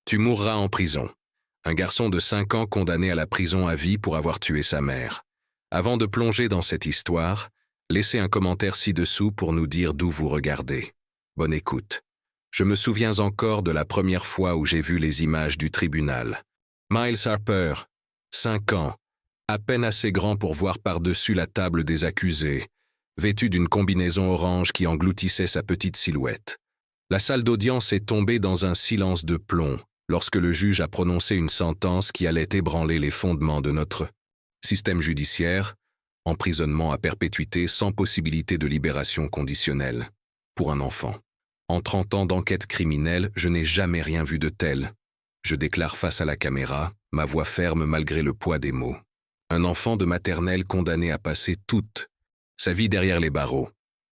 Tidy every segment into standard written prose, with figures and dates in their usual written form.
Tu mourras en prison. Un garçon de 5 ans condamné à la prison à vie pour avoir tué sa mère. Avant de plonger dans cette histoire, laissez un commentaire ci-dessous pour nous dire d'où vous regardez. Bonne écoute. Je me souviens encore de la première fois où j'ai vu les images du tribunal. Miles Harper, 5 ans, à peine assez grand pour voir par-dessus la table des accusés, vêtu d'une combinaison orange qui engloutissait sa petite silhouette. La salle d'audience est tombée dans un silence de plomb lorsque le juge a prononcé une sentence qui allait ébranler les fondements de notre système judiciaire, emprisonnement à perpétuité sans possibilité de libération conditionnelle, pour un enfant. En 30 ans d'enquête criminelle, je n'ai jamais rien vu de tel. Je déclare face à la caméra, ma voix ferme malgré le poids des mots. Un enfant de maternelle condamné à passer toute sa vie derrière les barreaux.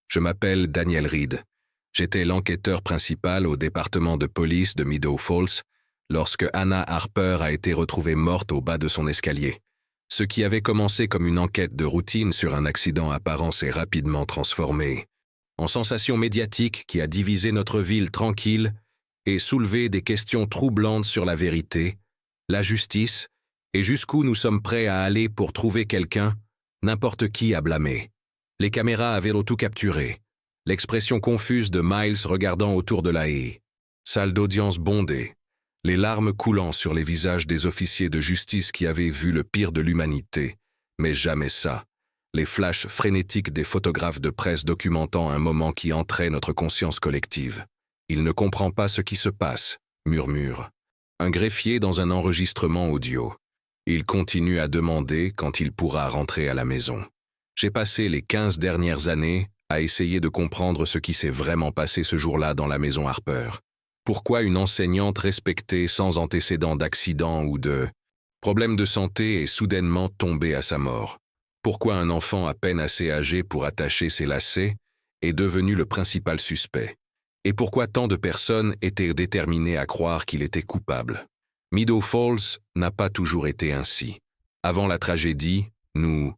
Je m'appelle Daniel Reed. J'étais l'enquêteur principal au département de police de Meadow Falls lorsque Hannah Harper a été retrouvée morte au bas de son escalier. Ce qui avait commencé comme une enquête de routine sur un accident apparent s'est rapidement transformé en sensation médiatique qui a divisé notre ville tranquille et soulevé des questions troublantes sur la vérité, la justice et jusqu'où nous sommes prêts à aller pour trouver quelqu'un, n'importe qui à blâmer. Les caméras avaient tout capturé. L'expression confuse de Miles regardant autour de la haie. Salle d'audience bondée. Les larmes coulant sur les visages des officiers de justice qui avaient vu le pire de l'humanité. Mais jamais ça. Les flashs frénétiques des photographes de presse documentant un moment qui entrait notre conscience collective. Il ne comprend pas ce qui se passe, murmure. Un greffier dans un enregistrement audio. Il continue à demander quand il pourra rentrer à la maison. J'ai passé les 15 dernières années à essayer de comprendre ce qui s'est vraiment passé ce jour-là dans la maison Harper. Pourquoi une enseignante respectée sans antécédent d'accident ou de problème de santé est soudainement tombée à sa mort? Pourquoi un enfant à peine assez âgé pour attacher ses lacets est devenu le principal suspect? Et pourquoi tant de personnes étaient déterminées à croire qu'il était coupable? Meadow Falls n'a pas toujours été ainsi. Avant la tragédie, nous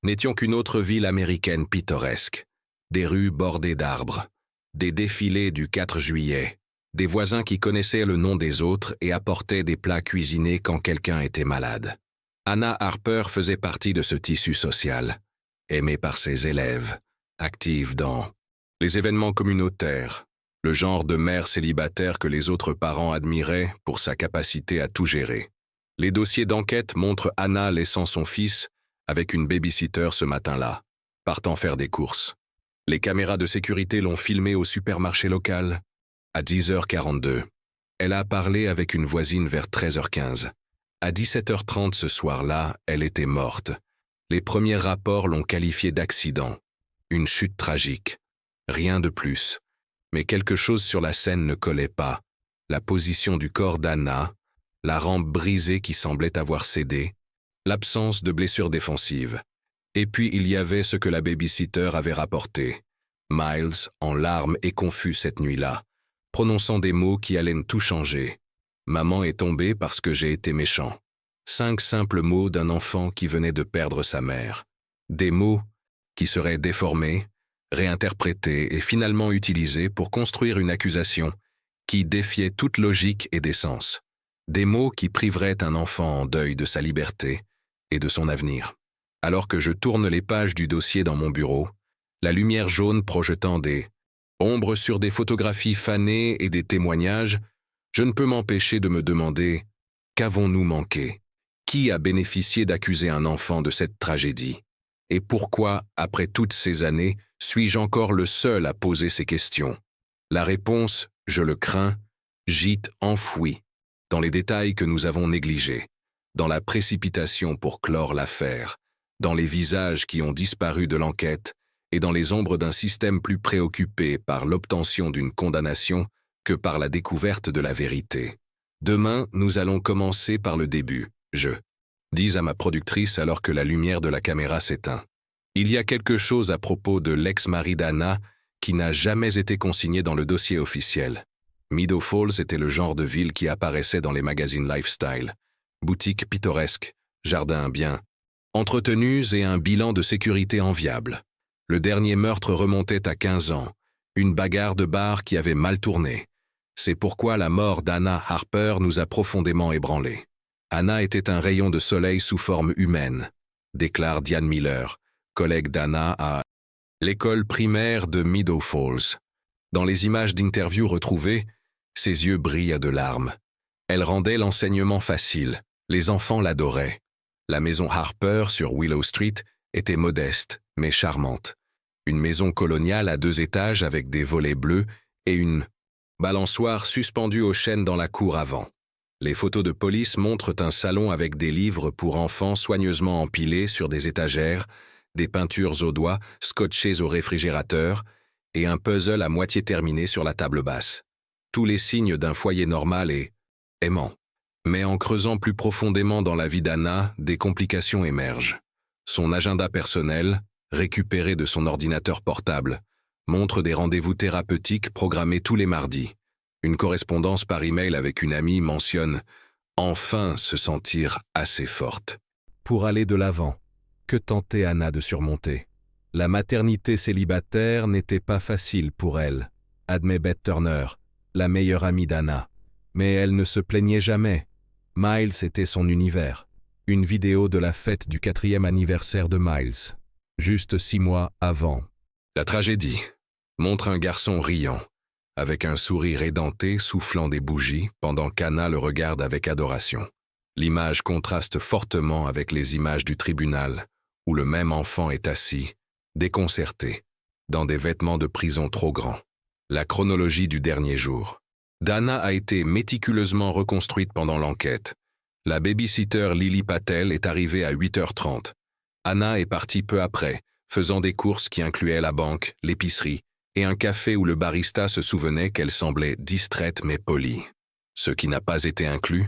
n'étions qu'une autre ville américaine pittoresque. Des rues bordées d'arbres, des défilés du 4 juillet, des voisins qui connaissaient le nom des autres et apportaient des plats cuisinés quand quelqu'un était malade. Hannah Harper faisait partie de ce tissu social, aimée par ses élèves, active dans les événements communautaires, le genre de mère célibataire que les autres parents admiraient pour sa capacité à tout gérer. Les dossiers d'enquête montrent Hannah laissant son fils avec une babysitter ce matin-là, partant faire des courses. Les caméras de sécurité l'ont filmée au supermarché local à 10h42. Elle a parlé avec une voisine vers 13h15. À 17h30 ce soir-là, elle était morte. Les premiers rapports l'ont qualifiée d'accident. Une chute tragique. Rien de plus. Mais quelque chose sur la scène ne collait pas. La position du corps d'Hannah, la rampe brisée qui semblait avoir cédé, l'absence de blessures défensives. Et puis il y avait ce que la babysitter avait rapporté. Miles, en larmes et confus cette nuit-là, prononçant des mots qui allaient tout changer. Maman est tombée parce que j'ai été méchant. 5 simples mots d'un enfant qui venait de perdre sa mère. Des mots qui seraient déformés, réinterprétés et finalement utilisés pour construire une accusation qui défiait toute logique et décence. Des mots qui priveraient un enfant en deuil de sa liberté et de son avenir. Alors que je tourne les pages du dossier dans mon bureau, la lumière jaune projetant des ombres sur des photographies fanées et des témoignages, je ne peux m'empêcher de me demander « Qu'avons-nous manqué? Qui a bénéficié d'accuser un enfant de cette tragédie? Et pourquoi, après toutes ces années, suis-je encore le seul à poser ces questions? » La réponse, je le crains, gîte enfouie dans les détails que nous avons négligés, dans la précipitation pour clore l'affaire, dans les visages qui ont disparu de l'enquête et dans les ombres d'un système plus préoccupé par l'obtention d'une condamnation que par la découverte de la vérité. Demain, nous allons commencer par le début, je dis à ma productrice alors que la lumière de la caméra s'éteint. Il y a quelque chose à propos de l'ex-mari d'Hannah qui n'a jamais été consigné dans le dossier officiel. Meadow Falls était le genre de ville qui apparaissait dans les magazines lifestyle. Boutiques pittoresques, jardins bien entretenus et un bilan de sécurité enviable. Le dernier meurtre remontait à 15 ans, une bagarre de bar qui avait mal tourné. C'est pourquoi la mort d'Anna Harper nous a profondément ébranlés. Anna était un rayon de soleil sous forme humaine, déclare Diane Miller, collègue d'Anna à l'école primaire de Meadow Falls. Dans les images d'interview retrouvées, ses yeux brillaient de larmes. Elle rendait l'enseignement facile. Les enfants l'adoraient. La maison Harper sur Willow Street était modeste, mais charmante. Une maison coloniale à 2 étages avec des volets bleus et une balançoire suspendue aux chaînes dans la cour avant. Les photos de police montrent un salon avec des livres pour enfants soigneusement empilés sur des étagères, des peintures au doigt scotchées au réfrigérateur et un puzzle à moitié terminé sur la table basse. Tous les signes d'un foyer normal et aimant. Mais en creusant plus profondément dans la vie d'Anna, des complications émergent. Son agenda personnel, récupéré de son ordinateur portable, montre des rendez-vous thérapeutiques programmés tous les mardis. Une correspondance par email avec une amie mentionne « enfin se sentir assez forte ». Pour aller de l'avant, que tentait Anna de surmonter? La maternité célibataire n'était pas facile pour elle, admet Beth Turner, la meilleure amie d'Anna. Mais elle ne se plaignait jamais. Miles était son univers. Une vidéo de la fête du 4e anniversaire de Miles, juste 6 mois avant. La tragédie montre un garçon riant, avec un sourire édenté soufflant des bougies pendant qu'Anna le regarde avec adoration. L'image contraste fortement avec les images du tribunal, où le même enfant est assis, déconcerté, dans des vêtements de prison trop grands. La chronologie du dernier jour d'Anna a été méticuleusement reconstruite pendant l'enquête. La babysitter Lily Patel est arrivée à 8h30. Anna est partie peu après, faisant des courses qui incluaient la banque, l'épicerie et un café où le barista se souvenait qu'elle semblait distraite mais polie. Ce qui n'a pas été inclus,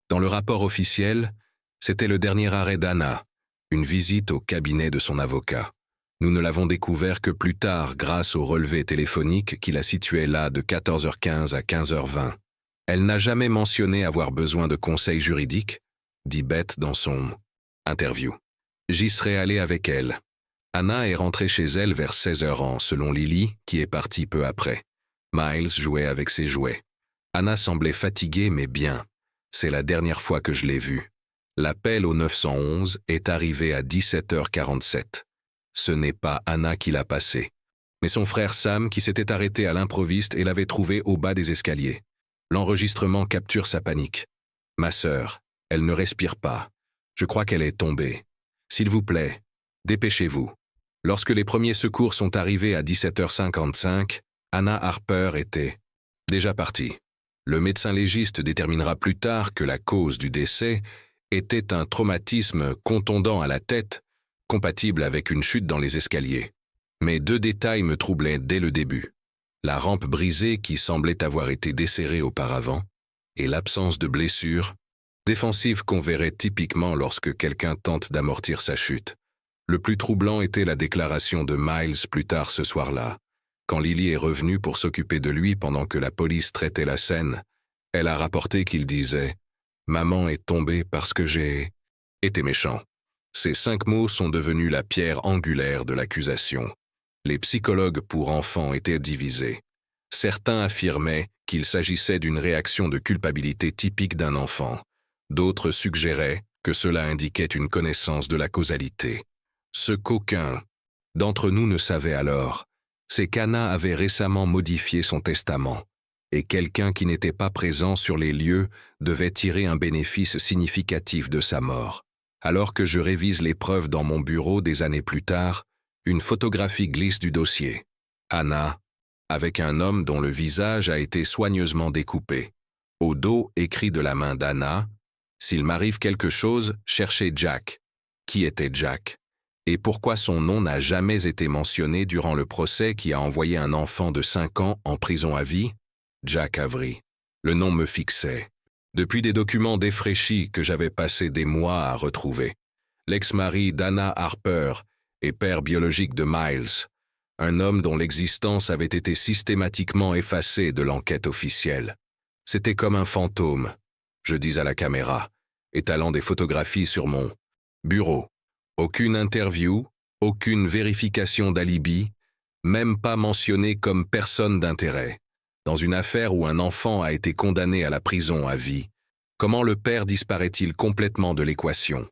dans le rapport officiel, c'était le dernier arrêt d'Anna, une visite au cabinet de son avocat. Nous ne l'avons découvert que plus tard grâce au relevé téléphonique qui la situait là de 14h15 à 15h20. Elle n'a jamais mentionné avoir besoin de conseils juridiques, dit Beth dans son interview. J'y serais allé avec elle. Anna est rentrée chez elle vers 16h selon Lily, qui est partie peu après. Miles jouait avec ses jouets. Anna semblait fatiguée mais bien. C'est la dernière fois que je l'ai vue. L'appel au 911 est arrivé à 17h47. Ce n'est pas Anna qui l'a passé, mais son frère Sam qui s'était arrêté à l'improviste et l'avait trouvée au bas des escaliers. L'enregistrement capture sa panique. « Ma sœur, elle ne respire pas. Je crois qu'elle est tombée. S'il vous plaît, dépêchez-vous. » Lorsque les premiers secours sont arrivés à 17h55, Anna Harper était déjà partie. Le médecin légiste déterminera plus tard que la cause du décès était un traumatisme contondant à la tête, compatible avec une chute dans les escaliers. Mais 2 détails me troublaient dès le début. La rampe brisée qui semblait avoir été desserrée auparavant, et l'absence de blessure, défensive qu'on verrait typiquement lorsque quelqu'un tente d'amortir sa chute. Le plus troublant était la déclaration de Miles plus tard ce soir-là. Quand Lily est revenue pour s'occuper de lui pendant que la police traitait la scène, elle a rapporté qu'il disait « Maman est tombée parce que j'ai été méchant ». Ces 5 mots sont devenus la pierre angulaire de l'accusation. Les psychologues pour enfants étaient divisés. Certains affirmaient qu'il s'agissait d'une réaction de culpabilité typique d'un enfant. D'autres suggéraient que cela indiquait une connaissance de la causalité. Ce qu'aucun d'entre nous ne savait alors, c'est qu'Anna avait récemment modifié son testament, et quelqu'un qui n'était pas présent sur les lieux devait tirer un bénéfice significatif de sa mort. Alors que je révise les preuves dans mon bureau des années plus tard, une photographie glisse du dossier. Anna, avec un homme dont le visage a été soigneusement découpé. Au dos, écrit de la main d'Anna, « S'il m'arrive quelque chose, cherchez Jack. » Qui était Jack? Et pourquoi son nom n'a jamais été mentionné durant le procès qui a envoyé un enfant de 5 ans en prison à vie? Jack Avery. Le nom me fixait. Depuis des documents défraîchis que j'avais passé des mois à retrouver. L'ex-mari d'Anna Harper et père biologique de Miles, un homme dont l'existence avait été systématiquement effacée de l'enquête officielle. C'était comme un fantôme, je dis à la caméra, étalant des photographies sur mon bureau. Aucune interview, aucune vérification d'alibi, même pas mentionné comme personne d'intérêt. Dans une affaire où un enfant a été condamné à la prison à vie, comment le père disparaît-il complètement de l'équation?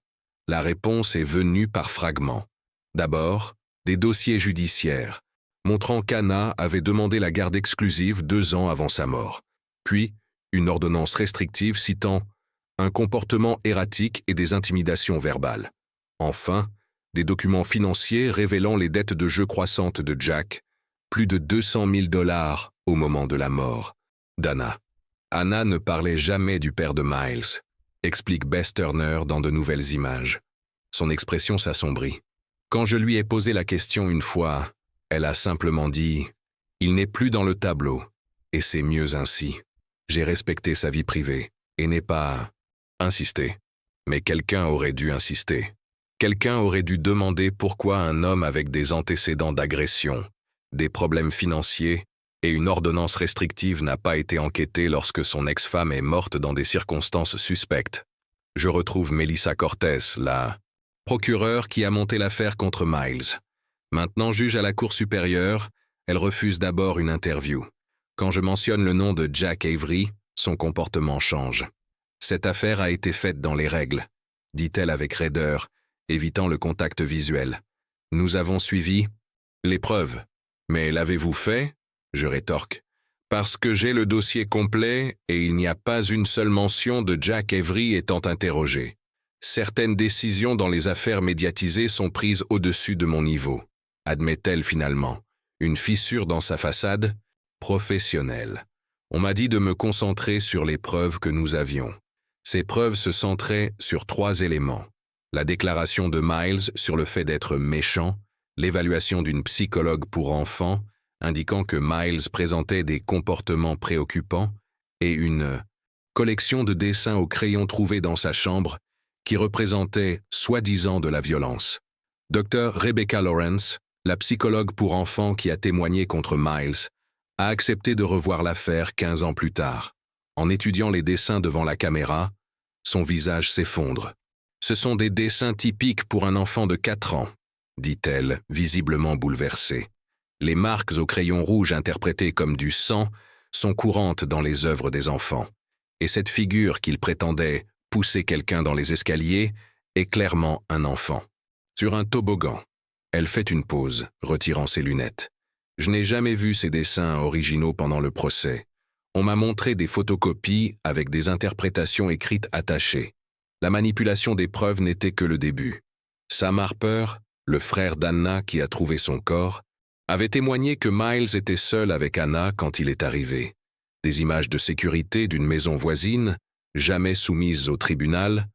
La réponse est venue par fragments. D'abord, des dossiers judiciaires, montrant qu'Anna avait demandé la garde exclusive 2 ans avant sa mort. Puis, une ordonnance restrictive citant un comportement erratique et des intimidations verbales. Enfin, des documents financiers révélant les dettes de jeu croissantes de Jack, plus de 200 000 $ au moment de la mort d'Anna. Anna ne parlait jamais du père de Miles, explique Bess Turner dans de nouvelles images. Son expression s'assombrit. Quand je lui ai posé la question une fois, elle a simplement dit « Il n'est plus dans le tableau, et c'est mieux ainsi. J'ai respecté sa vie privée, et n'ai pas insisté. Mais quelqu'un aurait dû insister. Quelqu'un aurait dû demander pourquoi un homme avec des antécédents d'agression, des problèmes financiers et une ordonnance restrictive n'a pas été enquêté lorsque son ex-femme est morte dans des circonstances suspectes. Je retrouve Melissa Cortez, la procureure qui a monté l'affaire contre Miles. Maintenant juge à la Cour supérieure, elle refuse d'abord une interview. Quand je mentionne le nom de Jack Avery, son comportement change. Cette affaire a été faite dans les règles, dit-elle avec raideur, évitant le contact visuel. Nous avons suivi les preuves. Mais l'avez-vous fait? Je rétorque. Parce que j'ai le dossier complet et il n'y a pas une seule mention de Jack Avery étant interrogé. Certaines décisions dans les affaires médiatisées sont prises au-dessus de mon niveau, admet-elle finalement. Une fissure dans sa façade? Professionnelle. On m'a dit de me concentrer sur les preuves que nous avions. Ces preuves se centraient sur 3 éléments. La déclaration de Miles sur le fait d'être méchant, l'évaluation d'une psychologue pour enfants, indiquant que Miles présentait des comportements préoccupants, et une collection de dessins au crayon trouvés dans sa chambre qui représentaient soi-disant de la violence. Dr. Rebecca Lawrence, la psychologue pour enfants qui a témoigné contre Miles, a accepté de revoir l'affaire 15 ans plus tard. En étudiant les dessins devant la caméra, son visage s'effondre. « Ce sont des dessins typiques pour un enfant de 4 ans, dit-elle, visiblement bouleversée. Les marques au crayon rouge interprétées comme du sang sont courantes dans les œuvres des enfants. Et cette figure qu'il prétendait pousser quelqu'un dans les escaliers est clairement un enfant. Sur un toboggan. Elle fait une pause, retirant ses lunettes. Je n'ai jamais vu ces dessins originaux pendant le procès. On m'a montré des photocopies avec des interprétations écrites attachées. La manipulation des preuves n'était que le début. Sam Harper, le frère d'Anna qui a trouvé son corps, avait témoigné que Miles était seul avec Anna quand il est arrivé. Des images de sécurité d'une maison voisine, jamais soumises au tribunal,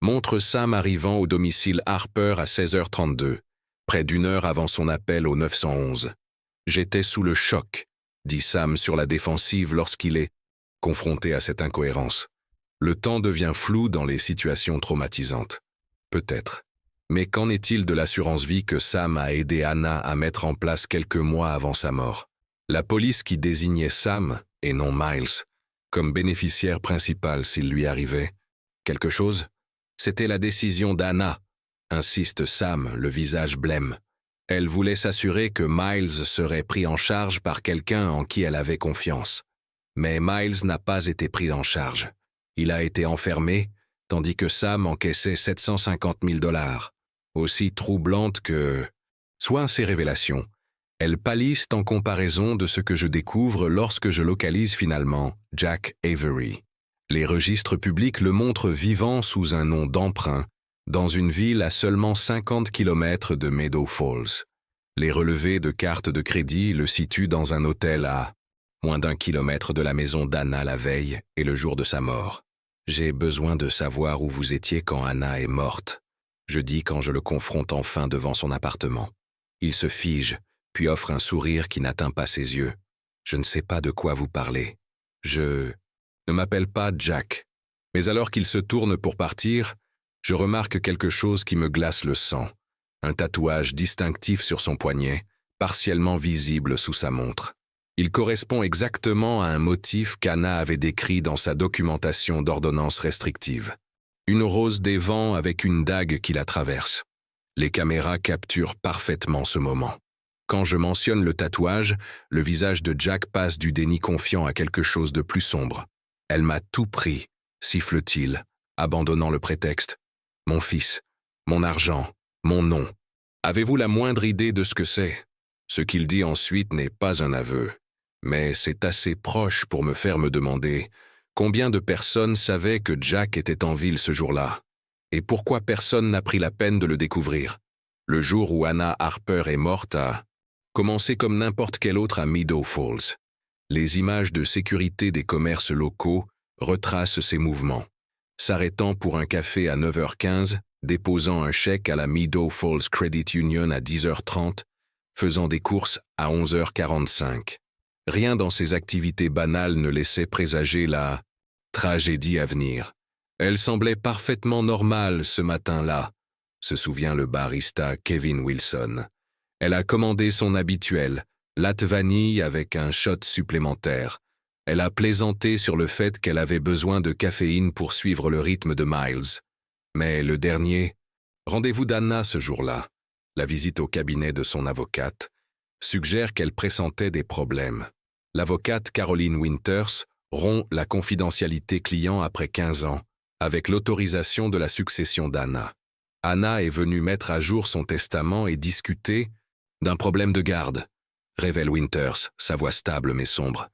montrent Sam arrivant au domicile Harper à 16h32, près d'1 heure avant son appel au 911. « J'étais sous le choc », dit Sam sur la défensive lorsqu'il est confronté à cette incohérence. Le temps devient flou dans les situations traumatisantes. Peut-être. Mais qu'en est-il de l'assurance vie que Sam a aidé Anna à mettre en place quelques mois avant sa mort? La police qui désignait Sam, et non Miles, comme bénéficiaire principal s'il lui arrivait quelque chose, c'était la décision d'Anna, insiste Sam, le visage blême. Elle voulait s'assurer que Miles serait pris en charge par quelqu'un en qui elle avait confiance. Mais Miles n'a pas été pris en charge. Il a été enfermé, tandis que Sam encaissait 750 000 $. Aussi troublantes que soient ces révélations. Elles pâlissent en comparaison de ce que je découvre lorsque je localise finalement Jack Avery. Les registres publics le montrent vivant sous un nom d'emprunt, dans une ville à seulement 50 km de Meadow Falls. Les relevés de cartes de crédit le situent dans un hôtel à moins d'1 kilomètre de la maison d'Anna la veille et le jour de sa mort. J'ai besoin de savoir où vous étiez quand Anna est morte, je dis quand je le confronte enfin devant son appartement. Il se fige, puis offre un sourire qui n'atteint pas ses yeux. Je ne sais pas de quoi vous parlez. Je ne m'appelle pas Jack. Mais alors qu'il se tourne pour partir, je remarque quelque chose qui me glace le sang. Un tatouage distinctif sur son poignet, partiellement visible sous sa montre. Il correspond exactement à un motif qu'Anna avait décrit dans sa documentation d'ordonnance restrictive. Une rose des vents avec une dague qui la traverse. Les caméras capturent parfaitement ce moment. Quand je mentionne le tatouage, le visage de Jack passe du déni confiant à quelque chose de plus sombre. « Elle m'a tout pris », siffle-t-il, abandonnant le prétexte. « Mon fils, mon argent, mon nom. Avez-vous la moindre idée de ce que c'est ?» Ce qu'il dit ensuite n'est pas un aveu, mais c'est assez proche pour me faire me demander combien de personnes savaient que Jack était en ville ce jour-là, et pourquoi personne n'a pris la peine de le découvrir. Le jour où Hannah Harper est morte a commencé comme n'importe quel autre à Meadow Falls. Les images de sécurité des commerces locaux retracent ses mouvements, s'arrêtant pour un café à 9h15, déposant un chèque à la Meadow Falls Credit Union à 10h30, faisant des courses à 11h45. Rien dans ces activités banales ne laissait présager la tragédie à venir. Elle semblait parfaitement normale ce matin-là, se souvient le barista Kevin Wilson. Elle a commandé son habituel, latte vanille avec un shot supplémentaire. Elle a plaisanté sur le fait qu'elle avait besoin de caféine pour suivre le rythme de Miles. Mais le dernier, rendez-vous d'Hannah ce jour-là, la visite au cabinet de son avocate, suggère qu'elle pressentait des problèmes. L'avocate Caroline Winters rompt la confidentialité client après 15 ans, avec l'autorisation de la succession d'Hannah. Hannah est venue mettre à jour son testament et discuter d'un problème de garde, révèle Winters, sa voix stable mais sombre.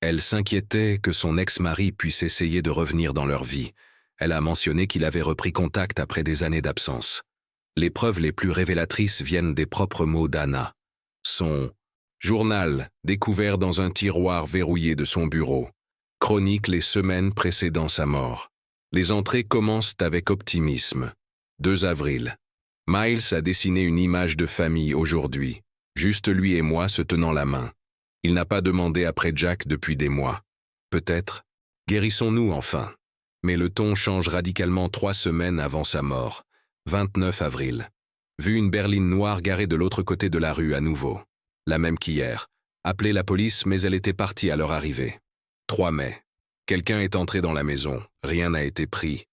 Elle s'inquiétait que son ex-mari puisse essayer de revenir dans leur vie. Elle a mentionné qu'il avait repris contact après des années d'absence. Les preuves les plus révélatrices viennent des propres mots d'Hannah. Son journal, découvert dans un tiroir verrouillé de son bureau, chronique les semaines précédant sa mort. Les entrées commencent avec optimisme. 2 avril. Miles a dessiné une image de famille aujourd'hui, juste lui et moi se tenant la main. Il n'a pas demandé après Jack depuis des mois. Peut-être, guérissons-nous enfin. Mais le ton change radicalement 3 semaines avant sa mort. 29 avril. Vu une berline noire garée de l'autre côté de la rue à nouveau. La même qu'hier. Appelé la police, mais elle était partie à leur arrivée. 3 mai. Quelqu'un est entré dans la maison. Rien n'a été pris.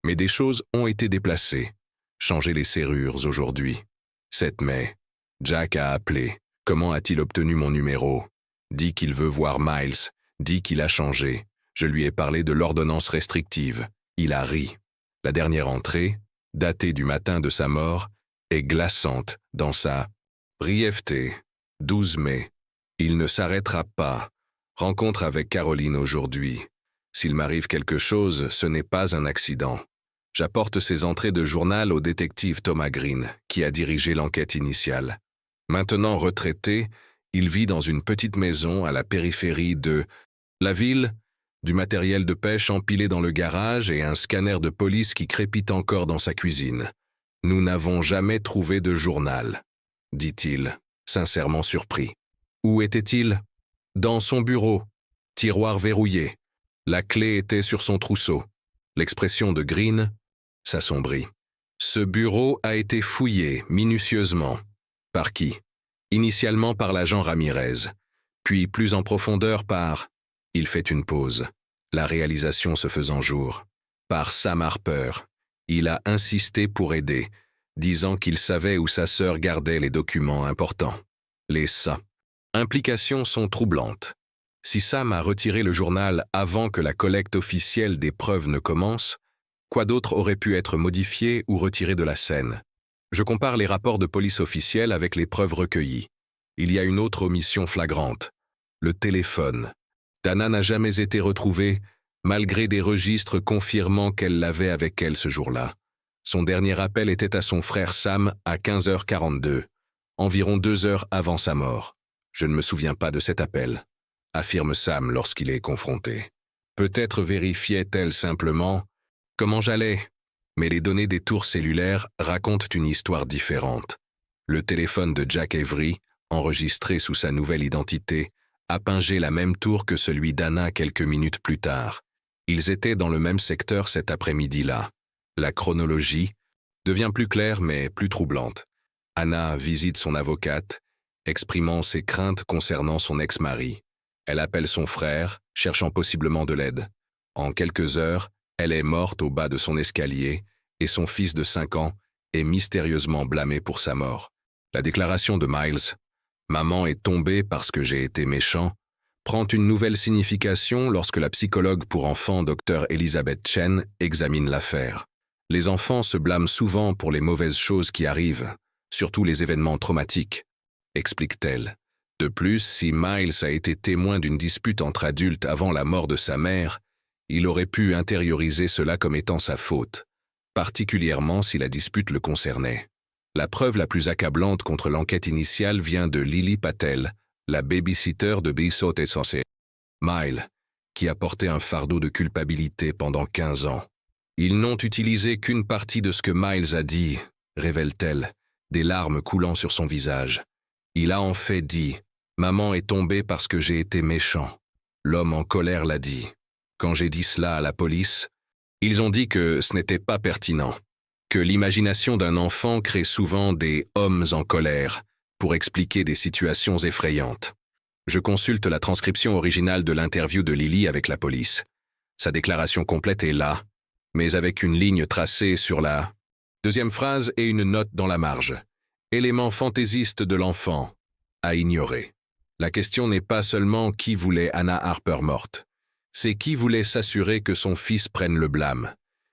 Mais des choses ont été déplacées. Changer les serrures aujourd'hui. 7 mai. Jack a appelé. Comment a-t-il obtenu mon numéro? Dit qu'il veut voir Miles. Dit qu'il a changé. Je lui ai parlé de l'ordonnance restrictive. Il a ri. La dernière entrée, datée du matin de sa mort, est glaçante dans sa brièveté. 12 mai. Il ne s'arrêtera pas. Rencontre avec Caroline aujourd'hui. S'il m'arrive quelque chose, ce n'est pas un accident. J'apporte ces entrées de journal au détective Thomas Green, qui a dirigé l'enquête initiale. Maintenant retraité, il vit dans une petite maison à la périphérie de la ville, du matériel de pêche empilé dans le garage et un scanner de police qui crépite encore dans sa cuisine. Nous n'avons jamais trouvé de journal, dit-il, sincèrement surpris. Où était-il? Dans son bureau, tiroir verrouillé. La clé était sur son trousseau. L'expression de Green s'assombrit. Ce bureau a été fouillé minutieusement. Par qui? Initialement par l'agent Ramirez, puis plus en profondeur par... Il fait une pause, la réalisation se faisant jour. Par Sam Harper. Il a insisté pour aider, disant qu'il savait où sa sœur gardait les documents importants. Les implications sont troublantes. Si Sam a retiré le journal avant que la collecte officielle des preuves ne commence, quoi d'autre aurait pu être modifié ou retiré de la scène? Je compare les rapports de police officiels avec les preuves recueillies. Il y a une autre omission flagrante. Le téléphone. Dana n'a jamais été retrouvée, malgré des registres confirmant qu'elle l'avait avec elle ce jour-là. Son dernier appel était à son frère Sam à 15h42, environ 2 heures avant sa mort. Je ne me souviens pas de cet appel, affirme Sam lorsqu'il est confronté. Peut-être vérifiait-elle simplement comment j'allais, mais les données des tours cellulaires racontent une histoire différente. Le téléphone de Jack Avery, enregistré sous sa nouvelle identité, a pingé la même tour que celui d'Hannah quelques minutes plus tard. Ils étaient dans le même secteur cet après-midi-là. La chronologie devient plus claire mais plus troublante. Hannah visite son avocate, exprimant ses craintes concernant son ex-mari. Elle appelle son frère, cherchant possiblement de l'aide. En quelques heures, elle est morte au bas de son escalier et son fils de 5 ans est mystérieusement blâmé pour sa mort. La déclaration de Miles. Maman est tombée parce que j'ai été méchant, prend une nouvelle signification lorsque la psychologue pour enfants Dr Elizabeth Chen examine l'affaire. Les enfants se blâment souvent pour les mauvaises choses qui arrivent, surtout les événements traumatiques, explique-t-elle. De plus, si Miles a été témoin d'une dispute entre adultes avant la mort de sa mère, il aurait pu intérioriser cela comme étant sa faute, particulièrement si la dispute le concernait. La preuve la plus accablante contre l'enquête initiale vient de Lily Patel, la babysitter de Bissot et Sensei. Miles, qui a porté un fardeau de culpabilité pendant 15 ans. Ils n'ont utilisé qu'une partie de ce que Miles a dit, révèle-t-elle, des larmes coulant sur son visage. Il a en fait dit « Maman est tombée parce que j'ai été méchant ». L'homme en colère l'a dit. Quand j'ai dit cela à la police, ils ont dit que ce n'était pas pertinent, que l'imagination d'un enfant crée souvent des « hommes en colère » pour expliquer des situations effrayantes. Je consulte la transcription originale de l'interview de Lily avec la police. Sa déclaration complète est là, mais avec une ligne tracée sur la deuxième phrase et une note dans la marge. Élément fantaisiste de l'enfant, à ignorer. La question n'est pas seulement qui voulait Anna Harper morte, c'est qui voulait s'assurer que son fils prenne le blâme,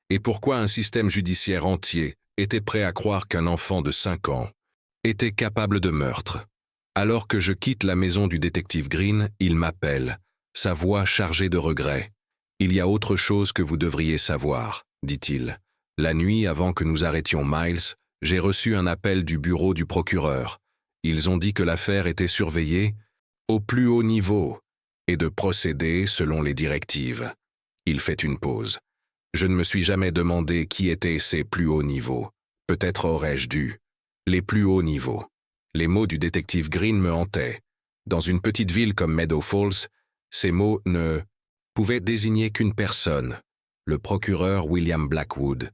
et pourquoi un système judiciaire entier était prêt à croire qu'un enfant de 5 ans était capable de meurtre. Alors que je quitte la maison du détective Green, il m'appelle, sa voix chargée de regrets. « Il y a autre chose que vous devriez savoir, » dit-il. « La nuit avant que nous arrêtions Miles, j'ai reçu un appel du bureau du procureur. Ils ont dit que l'affaire était surveillée au plus haut niveau et de procéder selon les directives. » Il fait une pause. Je ne me suis jamais demandé qui étaient ces plus hauts niveaux. Peut-être aurais-je dû. Les plus hauts niveaux. Les mots du détective Green me hantaient. Dans une petite ville comme Meadow Falls, ces mots ne pouvaient désigner qu'une personne, le procureur William Blackwood,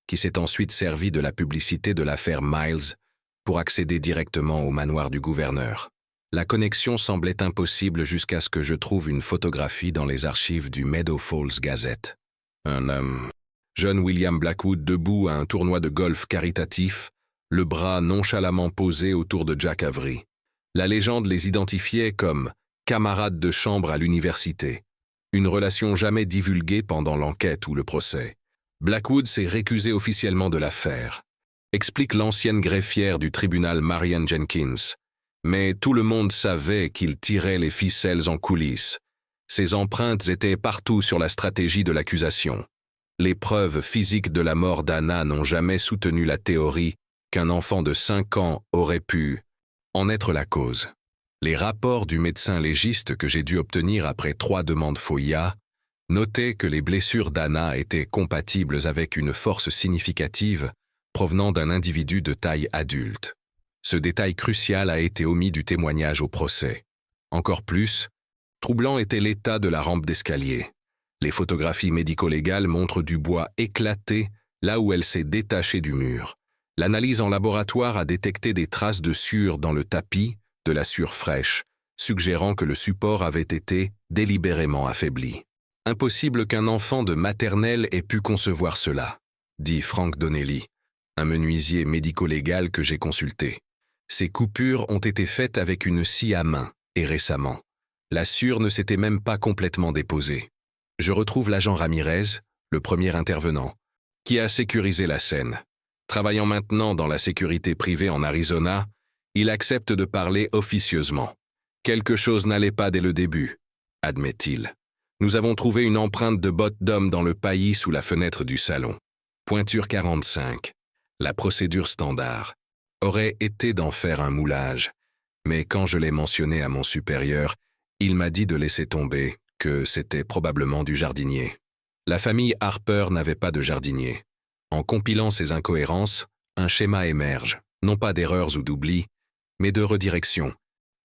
qui s'est ensuite servi de la publicité de l'affaire Miles pour accéder directement au manoir du gouverneur. La connexion semblait impossible jusqu'à ce que je trouve une photographie dans les archives du Meadow Falls Gazette. Un homme, jeune William Blackwood debout à un tournoi de golf caritatif, le bras nonchalamment posé autour de Jack Avery. La légende les identifiait comme camarades de chambre à l'université, une relation jamais divulguée pendant l'enquête ou le procès. Blackwood s'est récusé officiellement de l'affaire, explique l'ancienne greffière du tribunal Marianne Jenkins. Mais tout le monde savait qu'il tirait les ficelles en coulisses. Ses empreintes étaient partout sur la stratégie de l'accusation. Les preuves physiques de la mort d'Anna n'ont jamais soutenu la théorie qu'un enfant de 5 ans aurait pu en être la cause. Les rapports du médecin légiste que j'ai dû obtenir après 3 demandes FOIA notaient que les blessures d'Anna étaient compatibles avec une force significative provenant d'un individu de taille adulte. Ce détail crucial a été omis du témoignage au procès. Encore plus, troublant était l'état de la rampe d'escalier. Les photographies médico-légales montrent du bois éclaté là où elle s'est détachée du mur. L'analyse en laboratoire a détecté des traces de sueur dans le tapis, de la sueur fraîche, suggérant que le support avait été délibérément affaibli. Impossible qu'un enfant de maternelle ait pu concevoir cela, dit Frank Donnelly, un menuisier médico-légal que j'ai consulté. Ces coupures ont été faites avec une scie à main, et récemment. La sueur ne s'était même pas complètement déposée. Je retrouve l'agent Ramirez, le premier intervenant, qui a sécurisé la scène. Travaillant maintenant dans la sécurité privée en Arizona, il accepte de parler officieusement. Quelque chose n'allait pas dès le début, admet-il. Nous avons trouvé une empreinte de botte d'homme dans le paillis sous la fenêtre du salon. Pointure 45. La procédure standard aurait été d'en faire un moulage, mais quand je l'ai mentionné à mon supérieur, il m'a dit de laisser tomber, que c'était probablement du jardinier. La famille Harper n'avait pas de jardinier. En compilant ces incohérences, un schéma émerge, non pas d'erreurs ou d'oubli, mais de redirection,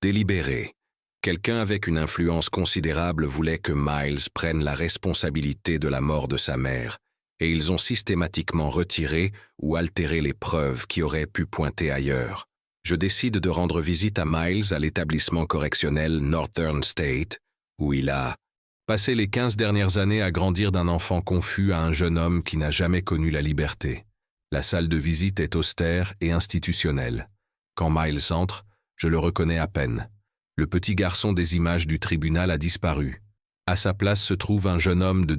délibérée. Quelqu'un avec une influence considérable voulait que Miles prenne la responsabilité de la mort de sa mère, et ils ont systématiquement retiré ou altéré les preuves qui auraient pu pointer ailleurs. Je décide de rendre visite à Miles à l'établissement correctionnel Northern State, où il a passé les 15 dernières années à grandir d'un enfant confus à un jeune homme qui n'a jamais connu la liberté. La salle de visite est austère et institutionnelle. Quand Miles entre, Je le reconnais à peine. Le petit garçon des images du tribunal a disparu. À sa place se trouve un jeune homme de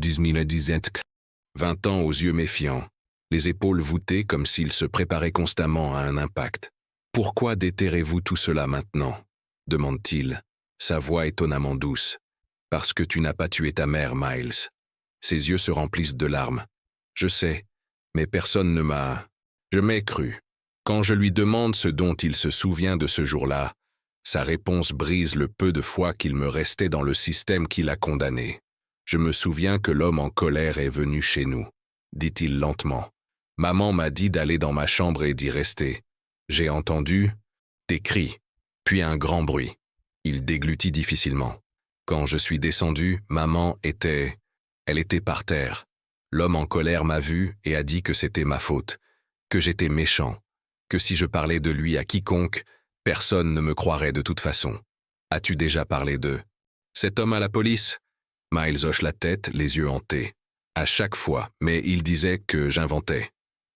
20 ans aux yeux méfiants, les épaules voûtées comme s'il se préparait constamment à un impact. « Pourquoi déterrez-vous tout cela maintenant ?» demande-t-il, sa voix étonnamment douce. « Parce que tu n'as pas tué ta mère, Miles. » Ses yeux se remplissent de larmes. « Je sais, mais personne ne m'a... Je m'ai cru. » Quand je lui demande ce dont il se souvient de ce jour-là, sa réponse brise le peu de foi qu'il me restait dans le système qui l'a condamné. « Je me souviens que l'homme en colère est venu chez nous, » dit-il lentement. « Maman m'a dit d'aller dans ma chambre et d'y rester. J'ai entendu des cris, puis un grand bruit. » Il déglutit difficilement. Quand je suis descendu, maman était... Elle était par terre. L'homme en colère m'a vu et a dit que c'était ma faute, que j'étais méchant, que si je parlais de lui à quiconque, personne ne me croirait de toute façon. As-tu déjà parlé de cet homme à la police? Miles hoche la tête, les yeux hantés. À chaque fois, mais il disait que j'inventais.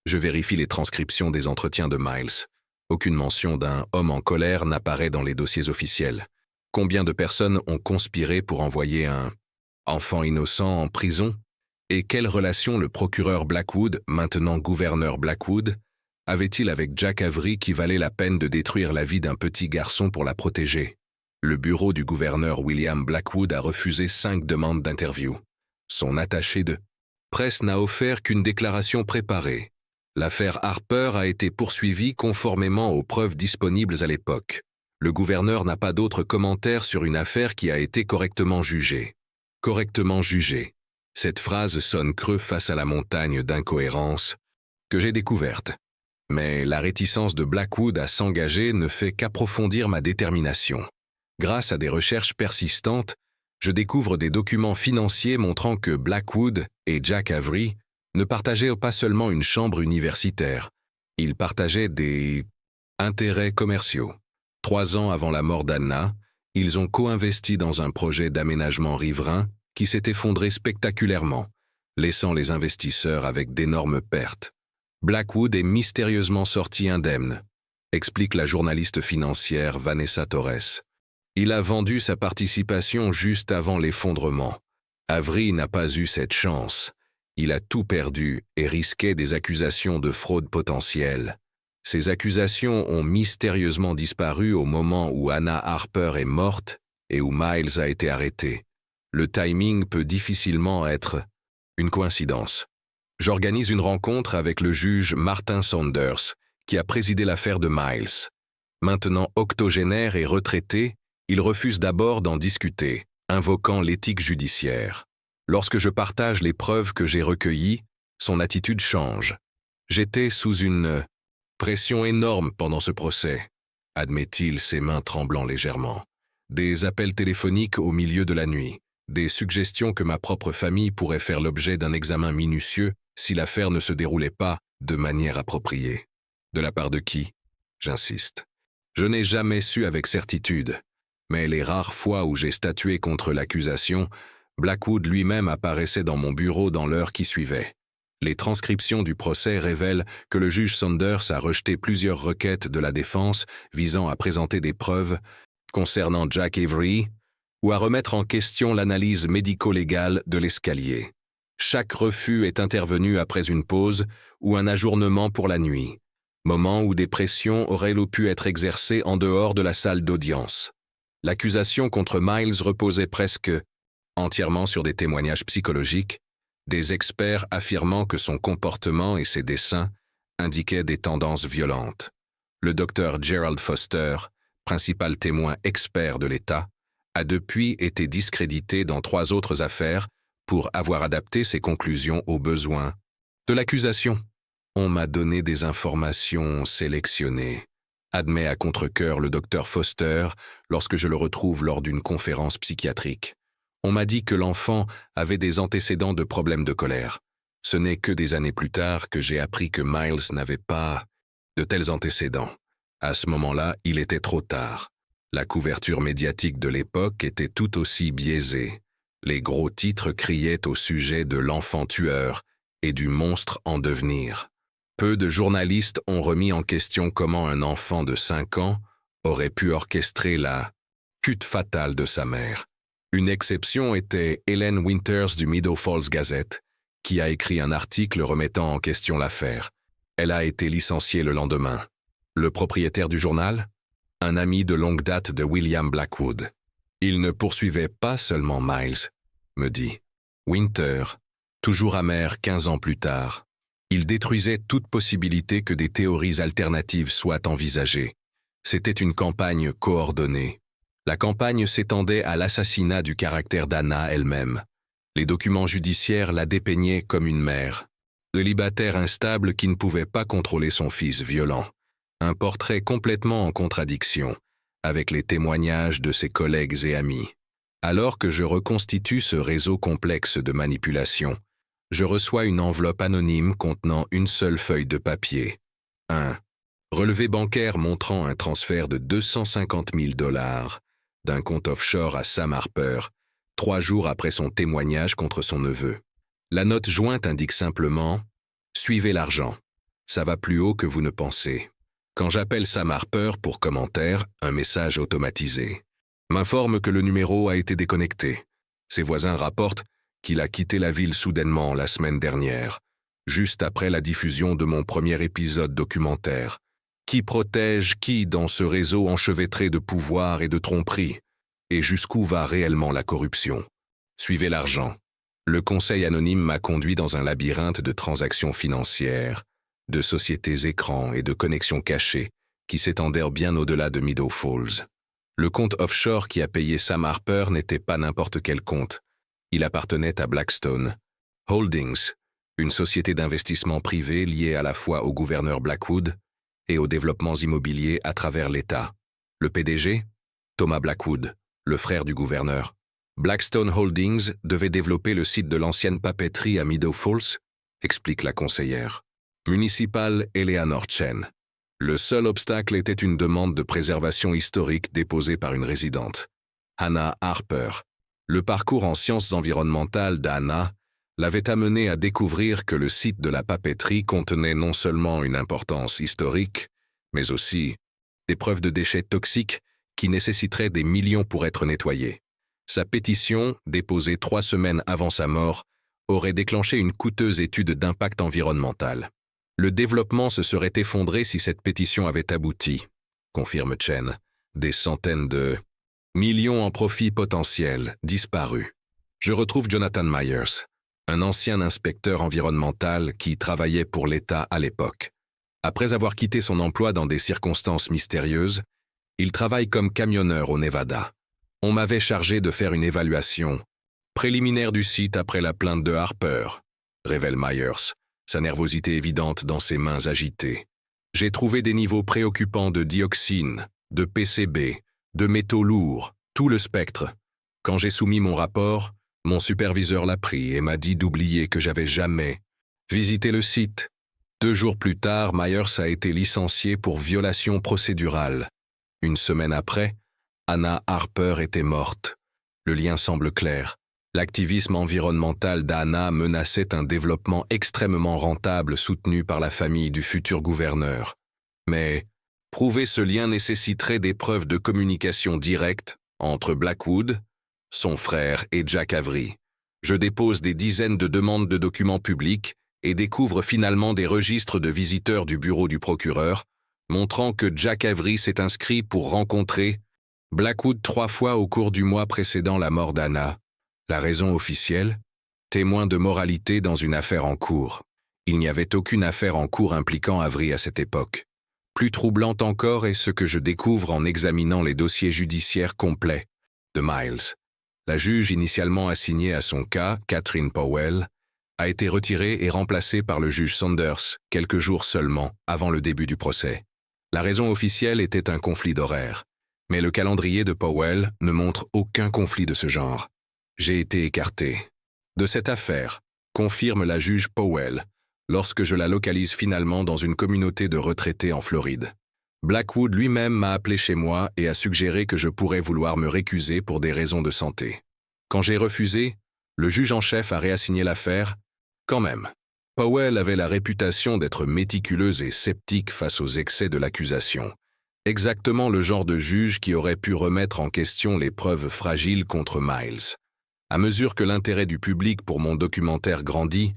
Je vérifie les transcriptions des entretiens de Miles. Aucune mention d'un homme en colère n'apparaît dans les dossiers officiels. Combien de personnes ont conspiré pour envoyer un enfant innocent en prison? Et quelle relation le procureur Blackwood, maintenant gouverneur Blackwood, avait-il avec Jack Avery qui valait la peine de détruire la vie d'un petit garçon pour la protéger? Le bureau du gouverneur William Blackwood a refusé 5 demandes d'interview. Son attaché de presse n'a offert qu'une déclaration préparée. L'affaire Harper a été poursuivie conformément aux preuves disponibles à l'époque. Le gouverneur n'a pas d'autres commentaires sur une affaire qui a été correctement jugée. Correctement jugée. Cette phrase sonne creux face à la montagne d'incohérences que j'ai découverte. Mais la réticence de Blackwood à s'engager ne fait qu'approfondir ma détermination. Grâce à des recherches persistantes, je découvre des documents financiers montrant que Blackwood et Jack Avery ne partageaient pas seulement une chambre universitaire, ils partageaient des intérêts commerciaux. 3 ans avant la mort d'Anna, ils ont co-investi dans un projet d'aménagement riverain qui s'est effondré spectaculairement, laissant les investisseurs avec d'énormes pertes. Blackwood est mystérieusement sorti indemne, explique la journaliste financière Vanessa Torres. Il a vendu sa participation juste avant l'effondrement. Avery n'a pas eu cette chance. Il a tout perdu et risquait des accusations de fraude potentielle. Ces accusations ont mystérieusement disparu au moment où Anna Harper est morte et où Miles a été arrêté. Le timing peut difficilement être une coïncidence. J'organise une rencontre avec le juge Martin Saunders, qui a présidé l'affaire de Miles. Maintenant octogénaire et retraité, il refuse d'abord d'en discuter, invoquant l'éthique judiciaire. Lorsque je partage les preuves que j'ai recueillies, son attitude change. J'étais sous une pression énorme pendant ce procès, admet-il, ses mains tremblant légèrement. Des appels téléphoniques au milieu de la nuit, des suggestions que ma propre famille pourrait faire l'objet d'un examen minutieux si l'affaire ne se déroulait pas de manière appropriée. De la part de qui? J'insiste. Je n'ai jamais su avec certitude, mais les rares fois où j'ai statué contre l'accusation, Blackwood lui-même apparaissait dans mon bureau dans l'heure qui suivait. Les transcriptions du procès révèlent que le juge Saunders a rejeté plusieurs requêtes de la défense visant à présenter des preuves concernant Jack Avery ou à remettre en question l'analyse médico-légale de l'escalier. Chaque refus est intervenu après une pause ou un ajournement pour la nuit, moment où des pressions auraient pu être exercées en dehors de la salle d'audience. L'accusation contre Miles reposait presque entièrement sur des témoignages psychologiques, des experts affirmant que son comportement et ses dessins indiquaient des tendances violentes. Le docteur Gerald Foster, principal témoin expert de l'État, a depuis été discrédité dans 3 autres affaires pour avoir adapté ses conclusions aux besoins de l'accusation. On m'a donné des informations sélectionnées, admet à contre-cœur le docteur Foster lorsque je le retrouve lors d'une conférence psychiatrique. On m'a dit que l'enfant avait des antécédents de problèmes de colère. Ce n'est que des années plus tard que j'ai appris que Miles n'avait pas de tels antécédents. À ce moment-là, il était trop tard. La couverture médiatique de l'époque était tout aussi biaisée. Les gros titres criaient au sujet de l'enfant tueur et du monstre en devenir. Peu de journalistes ont remis en question comment un enfant de 5 ans aurait pu orchestrer la chute fatale de sa mère. Une exception était Helen Winters du Meadow Falls Gazette, qui a écrit un article remettant en question l'affaire. Elle a été licenciée le lendemain. Le propriétaire du journal? Un ami de longue date de William Blackwood. Il ne poursuivait pas seulement Miles, me dit Winter, toujours amer 15 ans plus tard. Il détruisait toute possibilité que des théories alternatives soient envisagées. C'était une campagne coordonnée. La campagne s'étendait à l'assassinat du caractère d'Anna elle-même. Les documents judiciaires la dépeignaient comme une mère. Célibataire instable qui ne pouvait pas contrôler son fils violent. Un portrait complètement en contradiction avec les témoignages de ses collègues et amis. Alors que je reconstitue ce réseau complexe de manipulation, je reçois une enveloppe anonyme contenant une seule feuille de papier. Un relevé bancaire montrant un transfert de 250 000 $ d'un compte offshore à Sam Harper, 3 jours après son témoignage contre son neveu. La note jointe indique simplement « Suivez l'argent. Ça va plus haut que vous ne pensez. » Quand j'appelle Sam Harper pour commentaire, un message automatisé m'informe que le numéro a été déconnecté. Ses voisins rapportent qu'il a quitté la ville soudainement la semaine dernière, juste après la diffusion de mon premier épisode documentaire. Qui protège qui dans ce réseau enchevêtré de pouvoir et de tromperie? Et jusqu'où va réellement la corruption? Suivez l'argent. Le conseil anonyme m'a conduit dans un labyrinthe de transactions financières, de sociétés écrans et de connexions cachées qui s'étendèrent bien au-delà de Meadow Falls. Le compte offshore qui a payé Sam Harper n'était pas n'importe quel compte. Il appartenait à Blackstone Holdings, une société d'investissement privé liée à la fois au gouverneur Blackwood et aux développements immobiliers à travers l'État. Le PDG? Thomas Blackwood, le frère du gouverneur. Blackstone Holdings devait développer le site de l'ancienne papeterie à Meadow Falls, explique la conseillère municipale Eleanor Chen. Le seul obstacle était une demande de préservation historique déposée par une résidente, Hannah Harper. Le parcours en sciences environnementales d'Hannah l'avait amenée à découvrir que le site de la papeterie contenait non seulement une importance historique, mais aussi des preuves de déchets toxiques qui nécessiteraient des millions pour être nettoyés. Sa pétition, déposée 3 semaines avant sa mort, aurait déclenché une coûteuse étude d'impact environnemental. Le développement se serait effondré si cette pétition avait abouti, confirme Chen. Des centaines de millions en profits potentiels disparus. Je retrouve Jonathan Myers, un ancien inspecteur environnemental qui travaillait pour l'État à l'époque. Après avoir quitté son emploi dans des circonstances mystérieuses, il travaille comme camionneur au Nevada. On m'avait chargé de faire une évaluation préliminaire du site après la plainte de Harper, révèle Myers, sa nervosité évidente dans ses mains agitées. J'ai trouvé des niveaux préoccupants de dioxine, de PCB, de métaux lourds, tout le spectre. Quand j'ai soumis mon rapport, mon superviseur l'a pris et m'a dit d'oublier que j'avais jamais visité le site. 2 jours plus tard, Myers a été licencié pour violation procédurale. 1 semaine après, Hannah Harper était morte. Le lien semble clair. L'activisme environnemental d'Hannah menaçait un développement extrêmement rentable soutenu par la famille du futur gouverneur. Mais prouver ce lien nécessiterait des preuves de communication directe entre Blackwood, son frère et Jack Avery. Je dépose des dizaines de demandes de documents publics et découvre finalement des registres de visiteurs du bureau du procureur, montrant que Jack Avery s'est inscrit pour rencontrer Blackwood 3 fois au cours du mois précédant la mort d'Hannah. La raison officielle? Témoin de moralité dans une affaire en cours. Il n'y avait aucune affaire en cours impliquant Avery à cette époque. Plus troublant encore est ce que je découvre en examinant les dossiers judiciaires complets de Miles. La juge initialement assignée à son cas, Catherine Powell, a été retirée et remplacée par le juge Saunders quelques jours seulement avant le début du procès. La raison officielle était un conflit d'horaire, mais le calendrier de Powell ne montre aucun conflit de ce genre. J'ai été écarté de cette affaire, confirme la juge Powell, lorsque je la localise finalement dans une communauté de retraités en Floride. Blackwood lui-même m'a appelé chez moi et a suggéré que je pourrais vouloir me récuser pour des raisons de santé. Quand j'ai refusé, le juge en chef a réassigné l'affaire. Quand même, Powell avait la réputation d'être méticuleuse et sceptique face aux excès de l'accusation, Exactement le genre de juge qui aurait pu remettre en question les preuves fragiles contre Miles. À mesure que l'intérêt du public pour mon documentaire grandit,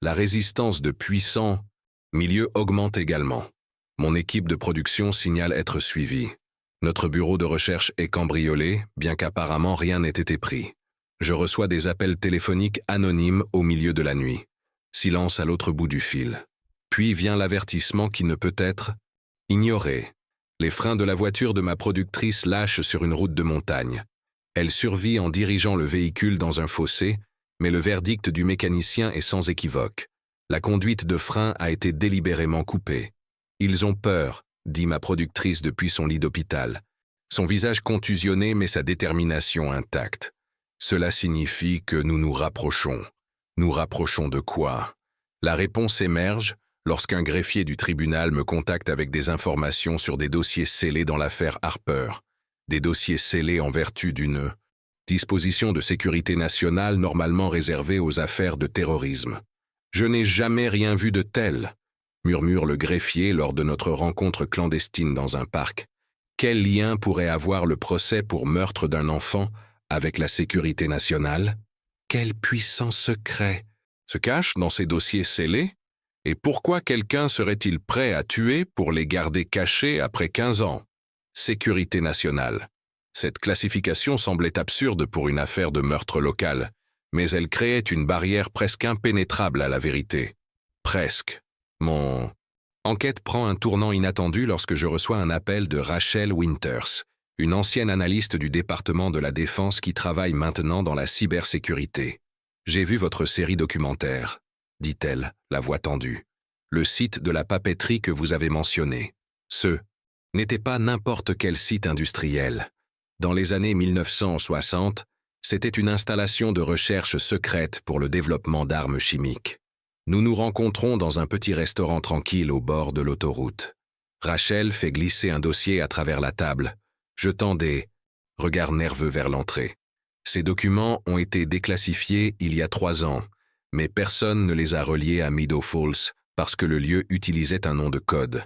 la résistance de puissants milieux augmente également. Mon équipe de production signale être suivie. Notre bureau de recherche est cambriolé, bien qu'apparemment rien n'ait été pris. Je reçois des appels téléphoniques anonymes au milieu de la nuit. Silence à l'autre bout du fil. Puis vient l'avertissement qui ne peut être ignoré. Les freins de la voiture de ma productrice lâchent sur une route de montagne. Elle survit en dirigeant le véhicule dans un fossé, mais le verdict du mécanicien est sans équivoque. La conduite de frein a été délibérément coupée. Ils ont peur, dit ma productrice depuis son lit d'hôpital. Son visage contusionné mais sa détermination intacte. Cela signifie que nous nous rapprochons. Nous rapprochons de quoi? La réponse émerge lorsqu'un greffier du tribunal me contacte avec des informations sur des dossiers scellés dans l'affaire Harper. Des dossiers scellés en vertu d'une disposition de sécurité nationale normalement réservée aux affaires de terrorisme. Je n'ai jamais rien vu de tel, murmure le greffier lors de notre rencontre clandestine dans un parc. Quel lien pourrait avoir le procès pour meurtre d'un enfant avec la sécurité nationale? Quel puissant secret se cache dans ces dossiers scellés? Et pourquoi quelqu'un serait-il prêt à tuer pour les garder cachés après 15 ans? Sécurité nationale. Cette classification semblait absurde pour une affaire de meurtre local, mais elle créait une barrière presque impénétrable à la vérité. Presque. Mon enquête prend un tournant inattendu lorsque je reçois un appel de Rachel Winters, une ancienne analyste du département de la Défense qui travaille maintenant dans la cybersécurité. « J'ai vu votre série documentaire », dit-elle, la voix tendue. « Le site de la papeterie que vous avez mentionné. Ce n'était pas n'importe quel site industriel. Dans les années 1960, c'était une installation de recherche secrète pour le développement d'armes chimiques. Nous nous rencontrons dans un petit restaurant tranquille au bord de l'autoroute. Rachel fait glisser un dossier à travers la table, jetant des regards nerveux vers l'entrée. Ces documents ont été déclassifiés il y a 3 ans, mais personne ne les a reliés à Meadow Falls parce que le lieu utilisait un nom de code,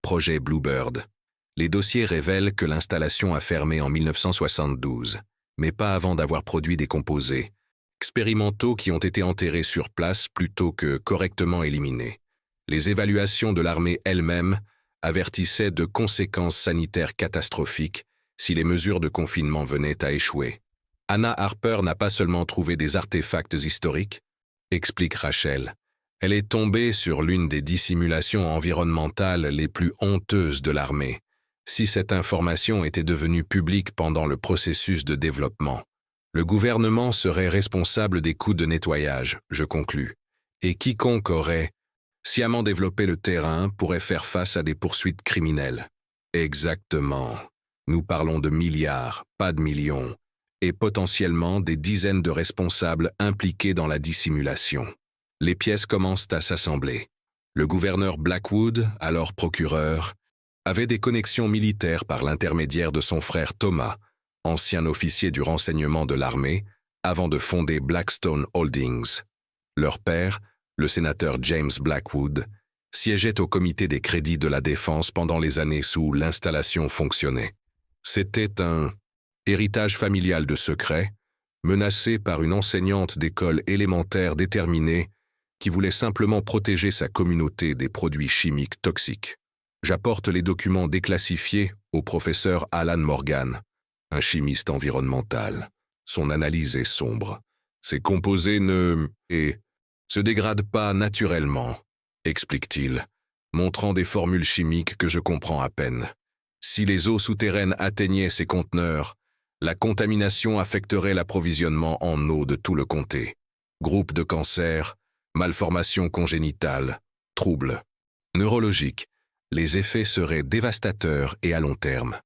Projet Bluebird. Les dossiers révèlent que l'installation a fermé en 1972, mais pas avant d'avoir produit des composés expérimentaux qui ont été enterrés sur place plutôt que correctement éliminés. Les évaluations de l'armée elle-même avertissaient de conséquences sanitaires catastrophiques si les mesures de confinement venaient à échouer. Anna Harper n'a pas seulement trouvé des artefacts historiques, explique Rachel. Elle est tombée sur l'une des dissimulations environnementales les plus honteuses de l'armée, si cette information était devenue publique pendant le processus de développement. Le gouvernement serait responsable des coûts de nettoyage, je conclus, et quiconque aurait sciemment développé le terrain pourrait faire face à des poursuites criminelles. Exactement. Nous parlons de milliards, pas de millions, et potentiellement des dizaines de responsables impliqués dans la dissimulation. Les pièces commencent à s'assembler. Le gouverneur Blackwood, alors procureur, avait des connexions militaires par l'intermédiaire de son frère Thomas, ancien officier du renseignement de l'armée, avant de fonder Blackstone Holdings. Leur père, le sénateur James Blackwood, siégeait au comité des crédits de la défense pendant les années où l'installation fonctionnait. C'était un héritage familial de secrets, menacé par une enseignante d'école élémentaire déterminée qui voulait simplement protéger sa communauté des produits chimiques toxiques. J'apporte les documents déclassifiés au professeur Alan Morgan, un chimiste environnemental. Son analyse est sombre. Ces composés se dégradent pas naturellement, explique-t-il, montrant des formules chimiques que je comprends à peine. Si les eaux souterraines atteignaient ces conteneurs, la contamination affecterait l'approvisionnement en eau de tout le comté. Groupe de cancer, malformations congénitales, troubles neurologiques. Les effets seraient dévastateurs et à long terme.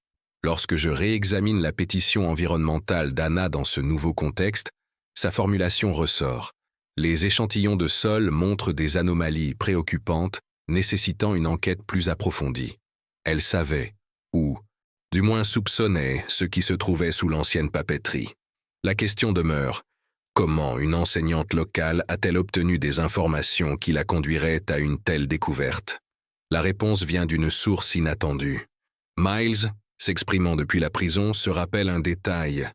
Lorsque je réexamine la pétition environnementale d'Anna dans ce nouveau contexte, sa formulation ressort. Les échantillons de sol montrent des anomalies préoccupantes nécessitant une enquête plus approfondie. Elle savait, ou du moins soupçonnait, ce qui se trouvait sous l'ancienne papeterie. La question demeure, comment une enseignante locale a-t-elle obtenu des informations qui la conduiraient à une telle découverte? La réponse vient d'une source inattendue. Miles, s'exprimant depuis la prison, se rappelle un détail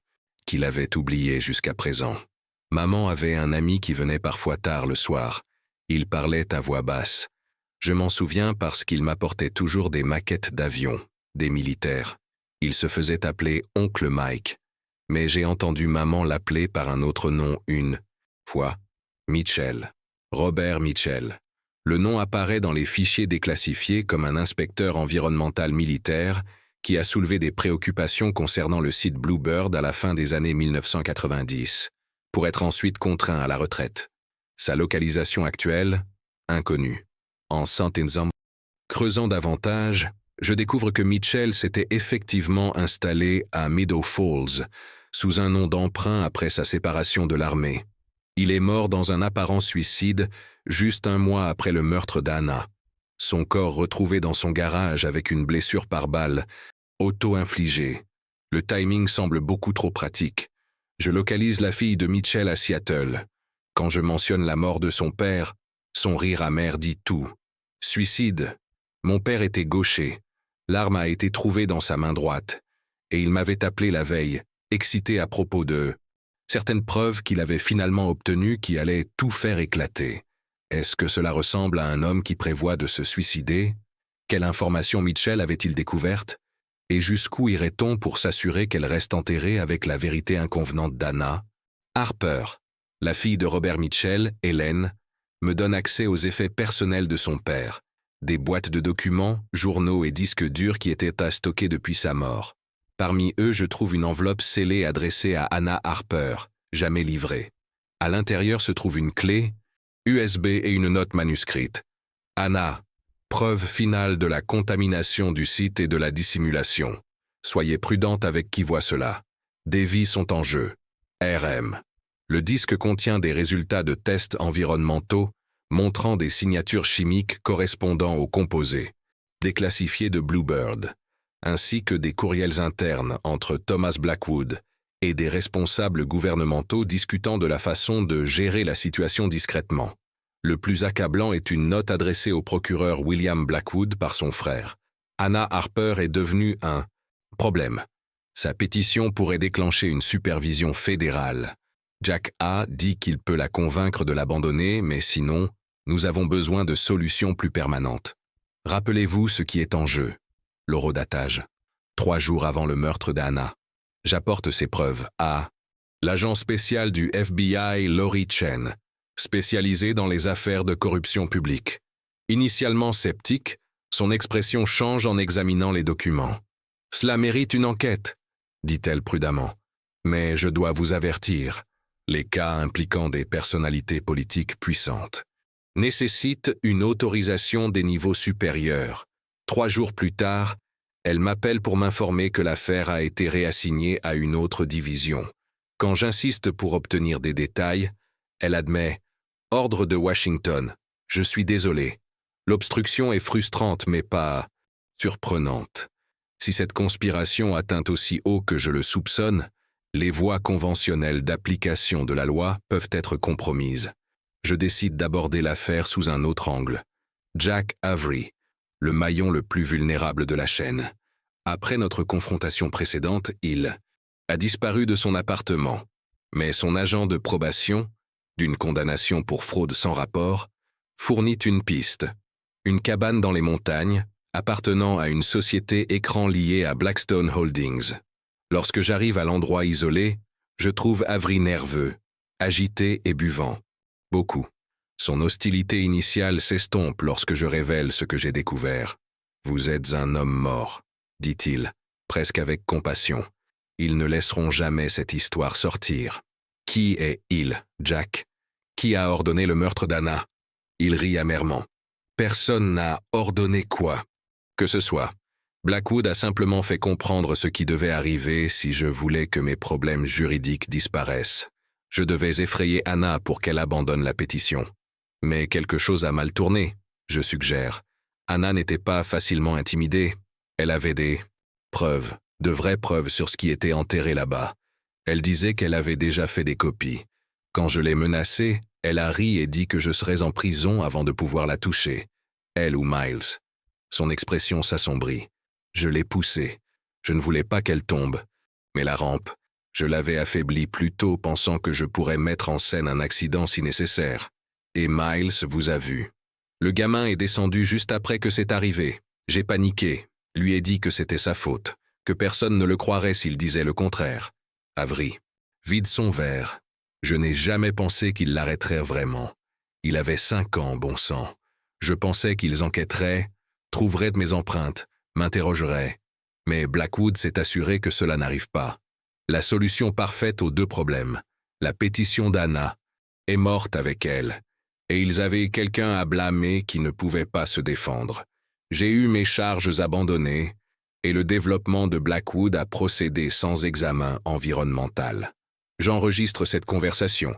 qu'il avait oublié jusqu'à présent. Maman avait un ami qui venait parfois tard le soir. Il parlait à voix basse. Je m'en souviens parce qu'il m'apportait toujours des maquettes d'avions, des militaires. Il se faisait appeler Oncle Mike. Mais j'ai entendu maman l'appeler par un autre nom une fois. Mitchell. Robert Mitchell. Le nom apparaît dans les fichiers déclassifiés comme un inspecteur environnemental militaire qui a soulevé des préoccupations concernant le site Bluebird à la fin des années 1990, pour être ensuite contraint à la retraite. Sa localisation actuelle, inconnue. En Saint-Ensemble, creusant davantage, je découvre que Mitchell s'était effectivement installé à Meadow Falls, sous un nom d'emprunt après sa séparation de l'armée. Il est mort dans un apparent suicide juste un mois après le meurtre d'Anna. Son corps retrouvé dans son garage avec une blessure par balle, auto-infligée. Le timing semble beaucoup trop pratique. Je localise la fille de Mitchell à Seattle. Quand je mentionne la mort de son père, son rire amer dit tout. Suicide. Mon père était gaucher. L'arme a été trouvée dans sa main droite. Et il m'avait appelé la veille, excité à propos de certaines preuves qu'il avait finalement obtenues qui allaient tout faire éclater. Est-ce que cela ressemble à un homme qui prévoit de se suicider? Quelle information Mitchell avait-il découverte? Et jusqu'où irait-on pour s'assurer qu'elle reste enterrée avec la vérité inconvenante d'Anna? Harper, la fille de Robert Mitchell, Hélène, me donne accès aux effets personnels de son père, des boîtes de documents, journaux et disques durs qui étaient à stocker depuis sa mort. Parmi eux, je trouve une enveloppe scellée adressée à Anna Harper, jamais livrée. À l'intérieur se trouve une clé, USB et une note manuscrite. Anna, preuve finale de la contamination du site et de la dissimulation. Soyez prudente avec qui voit cela. Des vies sont en jeu. RM. Le disque contient des résultats de tests environnementaux montrant des signatures chimiques correspondant aux composés, déclassifiés de Bluebird, ainsi que des courriels internes entre Thomas Blackwood et des responsables gouvernementaux discutant de la façon de gérer la situation discrètement. Le plus accablant est une note adressée au procureur William Blackwood par son frère. Anna Harper est devenue un problème. Sa pétition pourrait déclencher une supervision fédérale. Jack A. dit qu'il peut la convaincre de l'abandonner, mais sinon, nous avons besoin de solutions plus permanentes. Rappelez-vous ce qui est en jeu. L'horodatage. 3 jours avant le meurtre d'Anna. J'apporte ces preuves à l'agent spécial du FBI Laurie Chen, spécialisé dans les affaires de corruption publique. Initialement sceptique, son expression change en examinant les documents. « Cela mérite une enquête », dit-elle prudemment. « Mais je dois vous avertir, les cas impliquant des personnalités politiques puissantes nécessitent une autorisation des niveaux supérieurs. 3 jours plus tard, elle m'appelle pour m'informer que l'affaire a été réassignée à une autre division. Quand j'insiste pour obtenir des détails, elle admet « Ordre de Washington, je suis désolé. L'obstruction est frustrante mais pas surprenante. Si cette conspiration atteint aussi haut que je le soupçonne, les voies conventionnelles d'application de la loi peuvent être compromises. Je décide d'aborder l'affaire sous un autre angle. Jack Avery, le maillon le plus vulnérable de la chaîne. Après notre confrontation précédente, il a disparu de son appartement, mais son agent de probation, d'une condamnation pour fraude sans rapport, fournit une piste. Une cabane dans les montagnes, appartenant à une société écran liée à Blackstone Holdings. Lorsque j'arrive à l'endroit isolé, je trouve Avery nerveux, agité et buvant. Beaucoup. Son hostilité initiale s'estompe lorsque je révèle ce que j'ai découvert. « Vous êtes un homme mort », dit-il, presque avec compassion. « Ils ne laisseront jamais cette histoire sortir. » « Qui est il, Jack? Qui a ordonné le meurtre d'Anna? » Il rit amèrement. « Personne n'a ordonné quoi que ce soit. Blackwood a simplement fait comprendre ce qui devait arriver si je voulais que mes problèmes juridiques disparaissent. Je devais effrayer Anna pour qu'elle abandonne la pétition. Mais quelque chose a mal tourné, je suggère. Anna n'était pas facilement intimidée. Elle avait des preuves, de vraies preuves sur ce qui était enterré là-bas. Elle disait qu'elle avait déjà fait des copies. Quand je l'ai menacée, elle a ri et dit que je serais en prison avant de pouvoir la toucher. Elle ou Miles. Son expression s'assombrit. Je l'ai poussée. Je ne voulais pas qu'elle tombe. Mais la rampe, je l'avais affaiblie plus tôt pensant que je pourrais mettre en scène un accident si nécessaire. Et Miles vous a vu. Le gamin est descendu juste après que c'est arrivé. J'ai paniqué, lui ai dit que c'était sa faute, que personne ne le croirait s'il disait le contraire. Avery vide son verre. Je n'ai jamais pensé qu'il l'arrêterait vraiment. Il avait 5 ans, bon sang. Je pensais qu'ils enquêteraient, trouveraient mes empreintes, m'interrogeraient. Mais Blackwood s'est assuré que cela n'arrive pas. La solution parfaite aux 2 problèmes, la pétition d'Anna, est morte avec elle. Et ils avaient quelqu'un à blâmer qui ne pouvait pas se défendre. J'ai eu mes charges abandonnées, et le développement de Blackwood a procédé sans examen environnemental. J'enregistre cette conversation,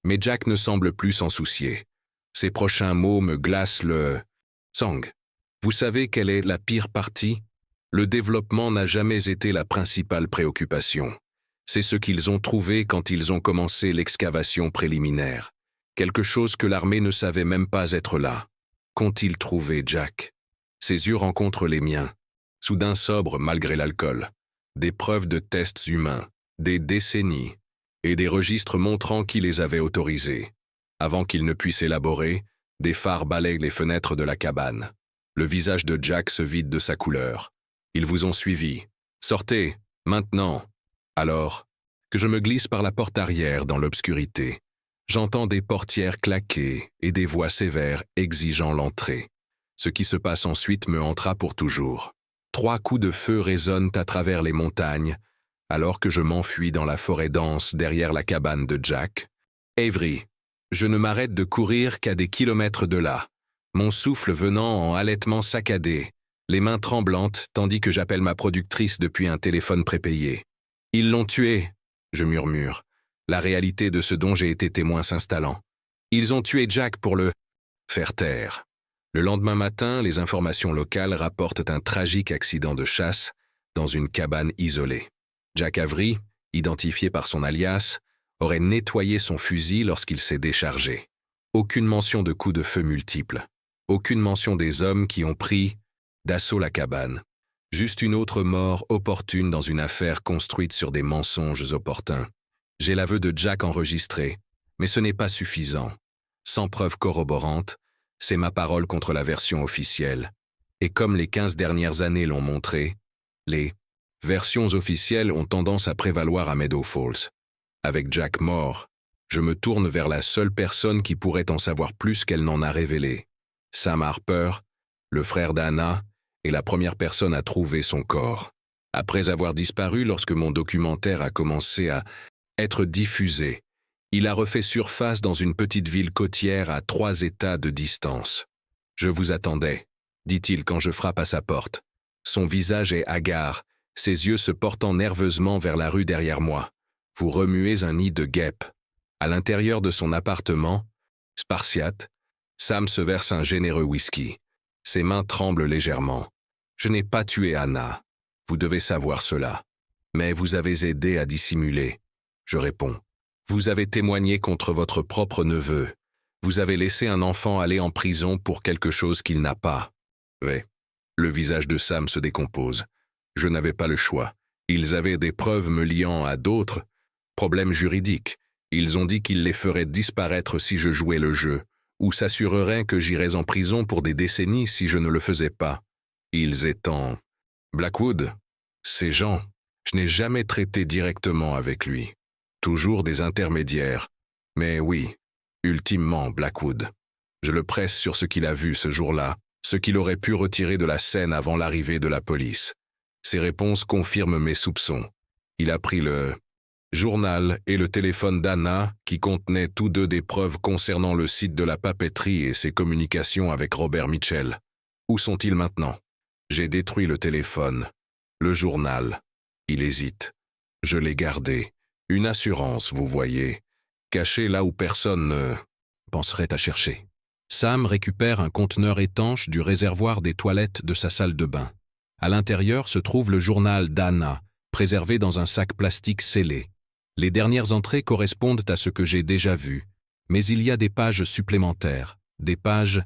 mais Jack ne semble plus s'en soucier. Ses prochains mots me glacent le sang. Vous savez quelle est la pire partie? Le développement n'a jamais été la principale préoccupation. C'est ce qu'ils ont trouvé quand ils ont commencé l'excavation préliminaire. Quelque chose que l'armée ne savait même pas être là. Qu'ont-ils trouvé, Jack? Ses yeux rencontrent les miens, soudain sobres malgré l'alcool. Des preuves de tests humains, des décennies, et des registres montrant qui les avait autorisés. Avant qu'ils ne puissent élaborer, des phares balayent les fenêtres de la cabane. Le visage de Jack se vide de sa couleur. Ils vous ont suivi. Sortez, maintenant. Alors, que je me glisse par la porte arrière dans l'obscurité. J'entends des portières claquer et des voix sévères exigeant l'entrée. Ce qui se passe ensuite me hantera pour toujours. 3 coups de feu résonnent à travers les montagnes, alors que je m'enfuis dans la forêt dense derrière la cabane de Jack. Avery, je ne m'arrête de courir qu'à des kilomètres de là, mon souffle venant en halètement saccadé, les mains tremblantes tandis que j'appelle ma productrice depuis un téléphone prépayé. Ils l'ont tué, je murmure, la réalité de ce dont j'ai été témoin s'installant. Ils ont tué Jack pour le faire taire. Le lendemain matin, les informations locales rapportent un tragique accident de chasse dans une cabane isolée. Jack Avery, identifié par son alias, aurait nettoyé son fusil lorsqu'il s'est déchargé. Aucune mention de coups de feu multiples. Aucune mention des hommes qui ont pris d'assaut la cabane. Juste une autre mort opportune dans une affaire construite sur des mensonges opportuns. J'ai l'aveu de Jack enregistré, mais ce n'est pas suffisant. Sans preuve corroborante, c'est ma parole contre la version officielle. Et comme les 15 dernières années l'ont montré, les versions officielles ont tendance à prévaloir à Meadow Falls. Avec Jack mort, je me tourne vers la seule personne qui pourrait en savoir plus qu'elle n'en a révélé. Sam Harper, le frère d'Anna, est la première personne à trouver son corps. Après avoir disparu lorsque mon documentaire a commencé à être diffusé, il a refait surface dans une petite ville côtière à 3 États de distance. « Je vous attendais », dit-il quand je frappe à sa porte. Son visage est hagard, ses yeux se portant nerveusement vers la rue derrière moi. Vous remuez un nid de guêpes. À l'intérieur de son appartement, spartiate, Sam se verse un généreux whisky. Ses mains tremblent légèrement. « Je n'ai pas tué Anna. Vous devez savoir cela. Mais vous avez aidé à dissimuler. » Je réponds. « Vous avez témoigné contre votre propre neveu. Vous avez laissé un enfant aller en prison pour quelque chose qu'il n'a pas. » Oui. Le visage de Sam se décompose. Je n'avais pas le choix. Ils avaient des preuves me liant à d'autres. Problèmes juridiques. Ils ont dit qu'ils les feraient disparaître si je jouais le jeu, ou s'assureraient que j'irais en prison pour des décennies si je ne le faisais pas. Ils étant Blackwood, ces gens, je n'ai jamais traité directement avec lui. Toujours des intermédiaires. Mais oui, ultimement Blackwood. Je le presse sur ce qu'il a vu ce jour-là, ce qu'il aurait pu retirer de la scène avant l'arrivée de la police. Ses réponses confirment mes soupçons. Il a pris le journal et le téléphone d'Anna qui contenaient tous deux des preuves concernant le site de la papeterie et ses communications avec Robert Mitchell. Où sont-ils maintenant? J'ai détruit le téléphone. Le journal. Il hésite. Je l'ai gardé. Une assurance, vous voyez. Cachée là où personne ne penserait à chercher. Sam récupère un conteneur étanche du réservoir des toilettes de sa salle de bain. À l'intérieur se trouve le journal d'Anna, préservé dans un sac plastique scellé. Les dernières entrées correspondent à ce que j'ai déjà vu, mais il y a des pages supplémentaires, des pages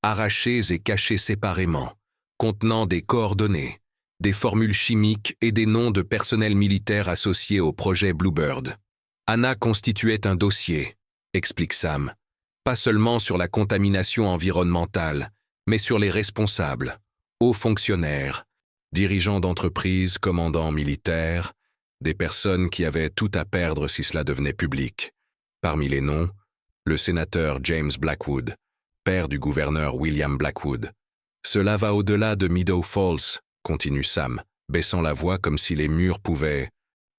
arrachées et cachées séparément, contenant des coordonnées, des formules chimiques et des noms de personnel militaire associés au projet Bluebird. Anna constituait un dossier, explique Sam, pas seulement sur la contamination environnementale, mais sur les responsables, hauts fonctionnaires, dirigeants d'entreprises, commandants militaires, des personnes qui avaient tout à perdre si cela devenait public. Parmi les noms, le sénateur James Blackwood, père du gouverneur William Blackwood. Cela va au-delà de Meadow Falls, continue Sam, baissant la voix comme si les murs pouvaient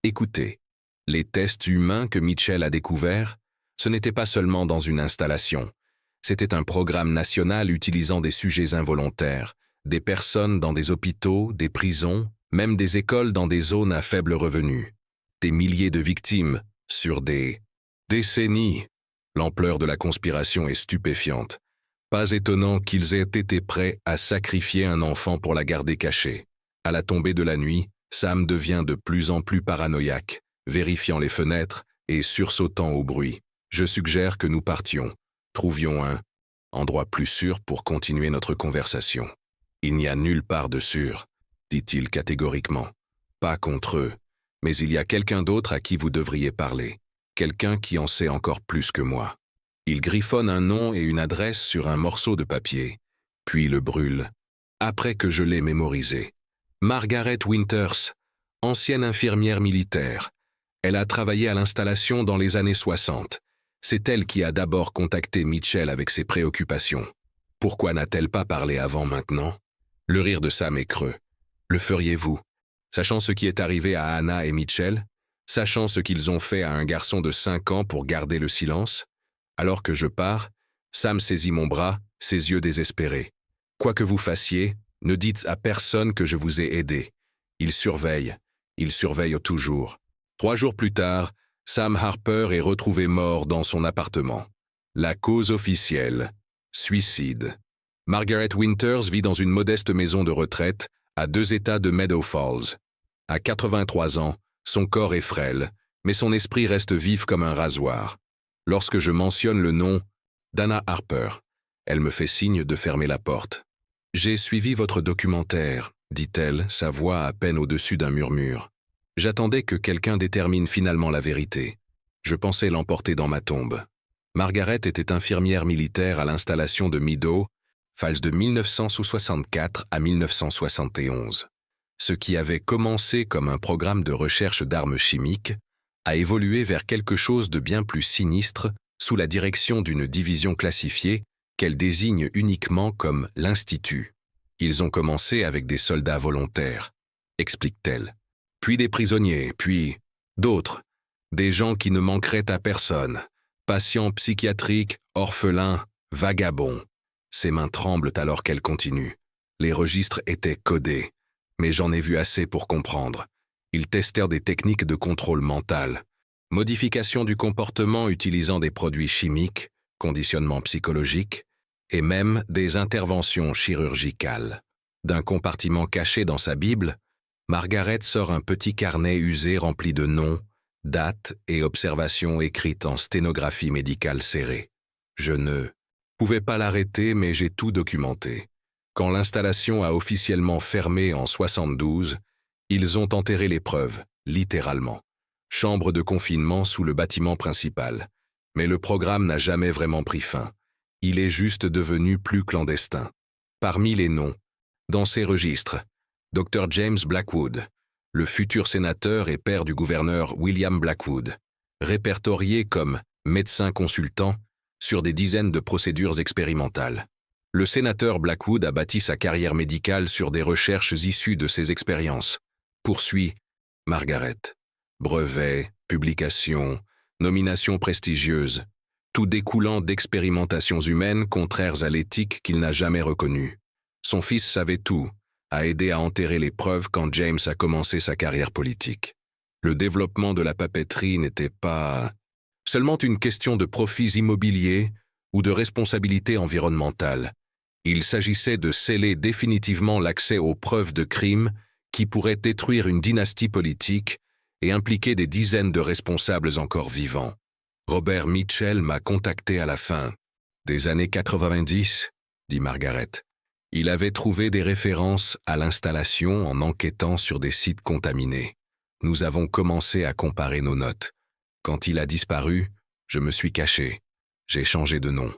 écouter. Les tests humains que Mitchell a découverts, ce n'était pas seulement dans une installation. C'était un programme national utilisant des sujets involontaires, des personnes dans des hôpitaux, des prisons, même des écoles dans des zones à faible revenu. Des milliers de victimes sur des décennies. L'ampleur de la conspiration est stupéfiante. Pas étonnant qu'ils aient été prêts à sacrifier un enfant pour la garder cachée. À la tombée de la nuit, Sam devient de plus en plus paranoïaque, vérifiant les fenêtres et sursautant au bruit. Je suggère que nous partions, trouvions un endroit plus sûr pour continuer notre conversation. Il n'y a nulle part de sûr, dit-il catégoriquement. Pas contre eux, mais il y a quelqu'un d'autre à qui vous devriez parler, quelqu'un qui en sait encore plus que moi. Il griffonne un nom et une adresse sur un morceau de papier, puis le brûle, après que je l'ai mémorisé. Margaret Winters, ancienne infirmière militaire. Elle a travaillé à l'installation dans les années 60. C'est elle qui a d'abord contacté Mitchell avec ses préoccupations. Pourquoi n'a-t-elle pas parlé avant maintenant? Le rire de Sam est creux. Le feriez-vous? Sachant ce qui est arrivé à Anna et Mitchell, sachant ce qu'ils ont fait à un garçon de 5 ans pour garder le silence? Alors que je pars, Sam saisit mon bras, ses yeux désespérés. Quoi que vous fassiez, ne dites à personne que je vous ai aidé. Il surveille toujours. 3 jours plus tard, Sam Harper est retrouvé mort dans son appartement. La cause officielle, suicide. Margaret Winters vit dans une modeste maison de retraite à 2 états de Meadow Falls. À 83 ans, son corps est frêle, mais son esprit reste vif comme un rasoir. Lorsque je mentionne le nom d'Anna Harper, elle me fait signe de fermer la porte. « J'ai suivi votre documentaire », dit-elle, sa voix à peine au-dessus d'un murmure. J'attendais que quelqu'un détermine finalement la vérité. Je pensais l'emporter dans ma tombe. Margaret était infirmière militaire à l'installation de Meadow Falls de 1964 à 1971. Ce qui avait commencé comme un programme de recherche d'armes chimiques a évolué vers quelque chose de bien plus sinistre sous la direction d'une division classifiée qu'elle désigne uniquement comme l'Institut. Ils ont commencé avec des soldats volontaires, explique-t-elle. Puis des prisonniers, puis d'autres, des gens qui ne manqueraient à personne, patients psychiatriques, orphelins, vagabonds. Ses mains tremblent alors qu'elle continue. Les registres étaient codés, mais j'en ai vu assez pour comprendre. Ils testèrent des techniques de contrôle mental, modification du comportement utilisant des produits chimiques, conditionnement psychologique, et même des interventions chirurgicales. D'un compartiment caché dans sa Bible, Margaret sort un petit carnet usé rempli de noms, dates et observations écrites en sténographie médicale serrée. Je ne pouvais pas l'arrêter, mais j'ai tout documenté. Quand l'installation a officiellement fermé en 72, ils ont enterré les preuves, littéralement. Chambre de confinement sous le bâtiment principal. Mais le programme n'a jamais vraiment pris fin. Il est juste devenu plus clandestin. Parmi les noms, dans ces registres, Dr. James Blackwood, le futur sénateur et père du gouverneur William Blackwood, répertorié comme médecin consultant sur des dizaines de procédures expérimentales. Le sénateur Blackwood a bâti sa carrière médicale sur des recherches issues de ses expériences. Poursuit Margaret. Brevets, publications, nominations prestigieuses, tout découlant d'expérimentations humaines contraires à l'éthique qu'il n'a jamais reconnue. Son fils savait tout, a aidé à enterrer les preuves quand James a commencé sa carrière politique. Le développement de la papeterie n'était pas seulement une question de profits immobiliers ou de responsabilité environnementale. Il s'agissait de sceller définitivement l'accès aux preuves de crimes qui pourraient détruire une dynastie politique et impliquer des dizaines de responsables encore vivants. Robert Mitchell m'a contacté à la fin des années 90, dit Margaret. Il avait trouvé des références à l'installation en enquêtant sur des sites contaminés. Nous avons commencé à comparer nos notes. Quand il a disparu, je me suis caché. J'ai changé de nom.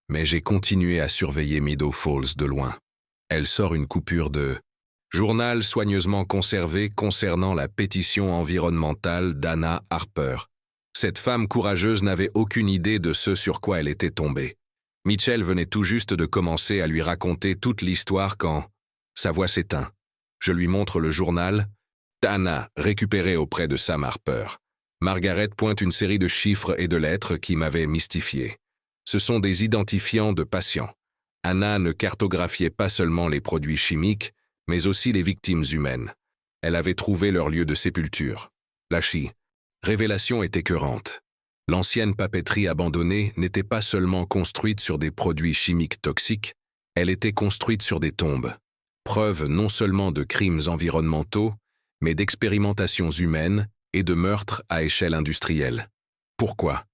Mais j'ai continué à surveiller Meadow Falls de loin. Elle sort une coupure de journal soigneusement conservé concernant la pétition environnementale d'Anna Harper. Cette femme courageuse n'avait aucune idée de ce sur quoi elle était tombée. Mitchell venait tout juste de commencer à lui raconter toute l'histoire quand sa voix s'éteint. Je lui montre le journal. Anna, récupéré auprès de Sam Harper. Margaret pointe une série de chiffres et de lettres qui m'avaient mystifié. Ce sont des identifiants de patients. Anna ne cartographiait pas seulement les produits chimiques, mais aussi les victimes humaines. Elle avait trouvé leur lieu de sépulture. Lachie. Révélation est écœurante. L'ancienne papeterie abandonnée n'était pas seulement construite sur des produits chimiques toxiques, elle était construite sur des tombes. Preuve non seulement de crimes environnementaux, mais d'expérimentations humaines et de meurtres à échelle industrielle. Pourquoi?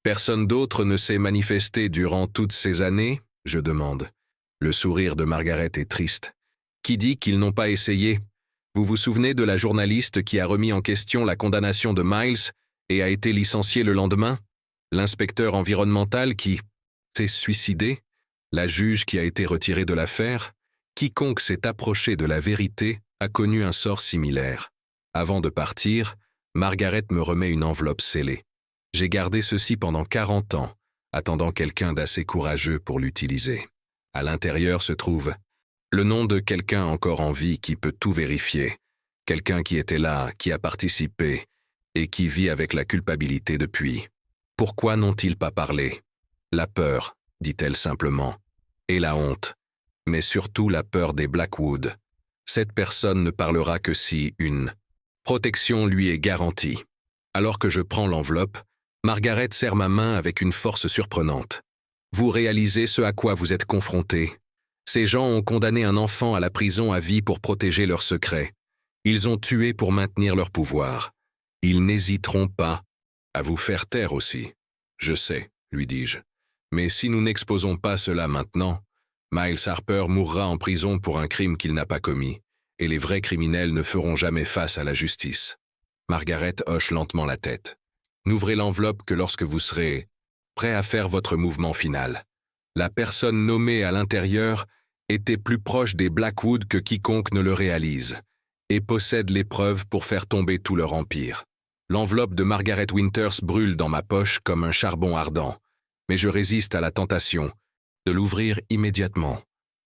Personne d'autre ne s'est manifesté durant toutes ces années? Je demande. Le sourire de Margaret est triste. Qui dit qu'ils n'ont pas essayé? Vous vous souvenez de la journaliste qui a remis en question la condamnation de Miles et a été licenciée le lendemain? L'inspecteur environnemental qui s'est suicidé? La juge qui a été retirée de l'affaire? Quiconque s'est approché de la vérité a connu un sort similaire. Avant de partir, Margaret me remet une enveloppe scellée. J'ai gardé ceci pendant 40 ans, attendant quelqu'un d'assez courageux pour l'utiliser. À l'intérieur se trouve le nom de quelqu'un encore en vie qui peut tout vérifier, quelqu'un qui était là, qui a participé, et qui vit avec la culpabilité depuis. Pourquoi n'ont-ils pas parlé? La peur, dit-elle simplement, et la honte, mais surtout la peur des Blackwood. Cette personne ne parlera que si une protection lui est garantie. Alors que je prends l'enveloppe, Margaret serre ma main avec une force surprenante. Vous réalisez ce à quoi vous êtes confrontés. Ces gens ont condamné un enfant à la prison à vie pour protéger leur secret. Ils ont tué pour maintenir leur pouvoir. Ils n'hésiteront pas à vous faire taire aussi. Je sais, lui dis-je. Mais si nous n'exposons pas cela maintenant, Miles Harper mourra en prison pour un crime qu'il n'a pas commis, et les vrais criminels ne feront jamais face à la justice. Margaret hoche lentement la tête. N'ouvrez l'enveloppe que lorsque vous serez prêt à faire votre mouvement final. La personne nommée à l'intérieur était plus proche des Blackwood que quiconque ne le réalise, et possède les preuves pour faire tomber tout leur empire. L'enveloppe de Margaret Winters brûle dans ma poche comme un charbon ardent, mais je résiste à la tentation de l'ouvrir immédiatement.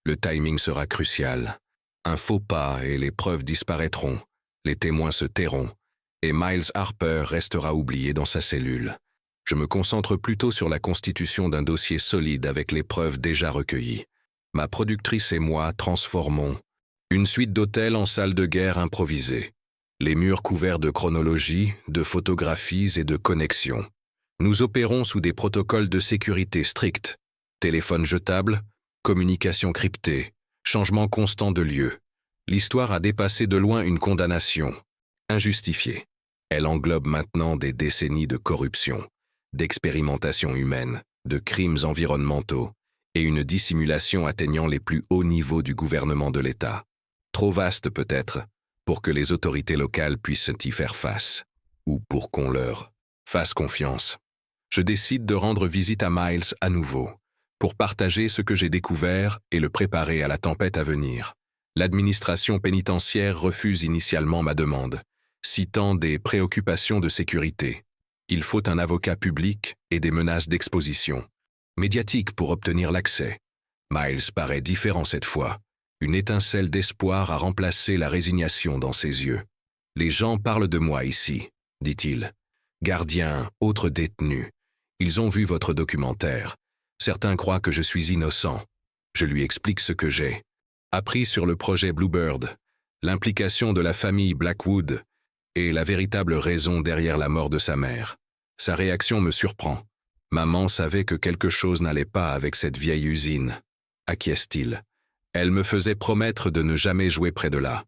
Le timing sera crucial. Un faux pas et les preuves disparaîtront, les témoins se tairont, et Miles Harper restera oublié dans sa cellule. Je me concentre plutôt sur la constitution d'un dossier solide avec les preuves déjà recueillies. Ma productrice et moi transformons une suite d'hôtels en salle de guerre improvisée. Les murs couverts de chronologie, de photographies et de connexions. Nous opérons sous des protocoles de sécurité stricts. Téléphone jetable, communication cryptée, changement constant de lieu. L'histoire a dépassé de loin une condamnation. Injustifiée. Elle englobe maintenant des décennies de corruption, d'expérimentation humaine, de crimes environnementaux et une dissimulation atteignant les plus hauts niveaux du gouvernement de l'État. Trop vaste peut-être, pour que les autorités locales puissent y faire face, ou pour qu'on leur fasse confiance. Je décide de rendre visite à Miles à nouveau, pour partager ce que j'ai découvert et le préparer à la tempête à venir. L'administration pénitentiaire refuse initialement ma demande, citant des préoccupations de sécurité. Il faut un avocat public et des menaces d'exposition médiatique pour obtenir l'accès. Miles paraît différent cette fois. Une étincelle d'espoir a remplacé la résignation dans ses yeux. « Les gens parlent de moi ici, dit-il. Gardiens, autres détenus. Ils ont vu votre documentaire. Certains croient que je suis innocent. Je lui explique ce que j'ai appris sur le projet Bluebird, l'implication de la famille Blackwood et la véritable raison derrière la mort de sa mère. Sa réaction me surprend. Maman savait que quelque chose n'allait pas avec cette vieille usine. Acquiesce-t-il. Elle me faisait promettre de ne jamais jouer près de là.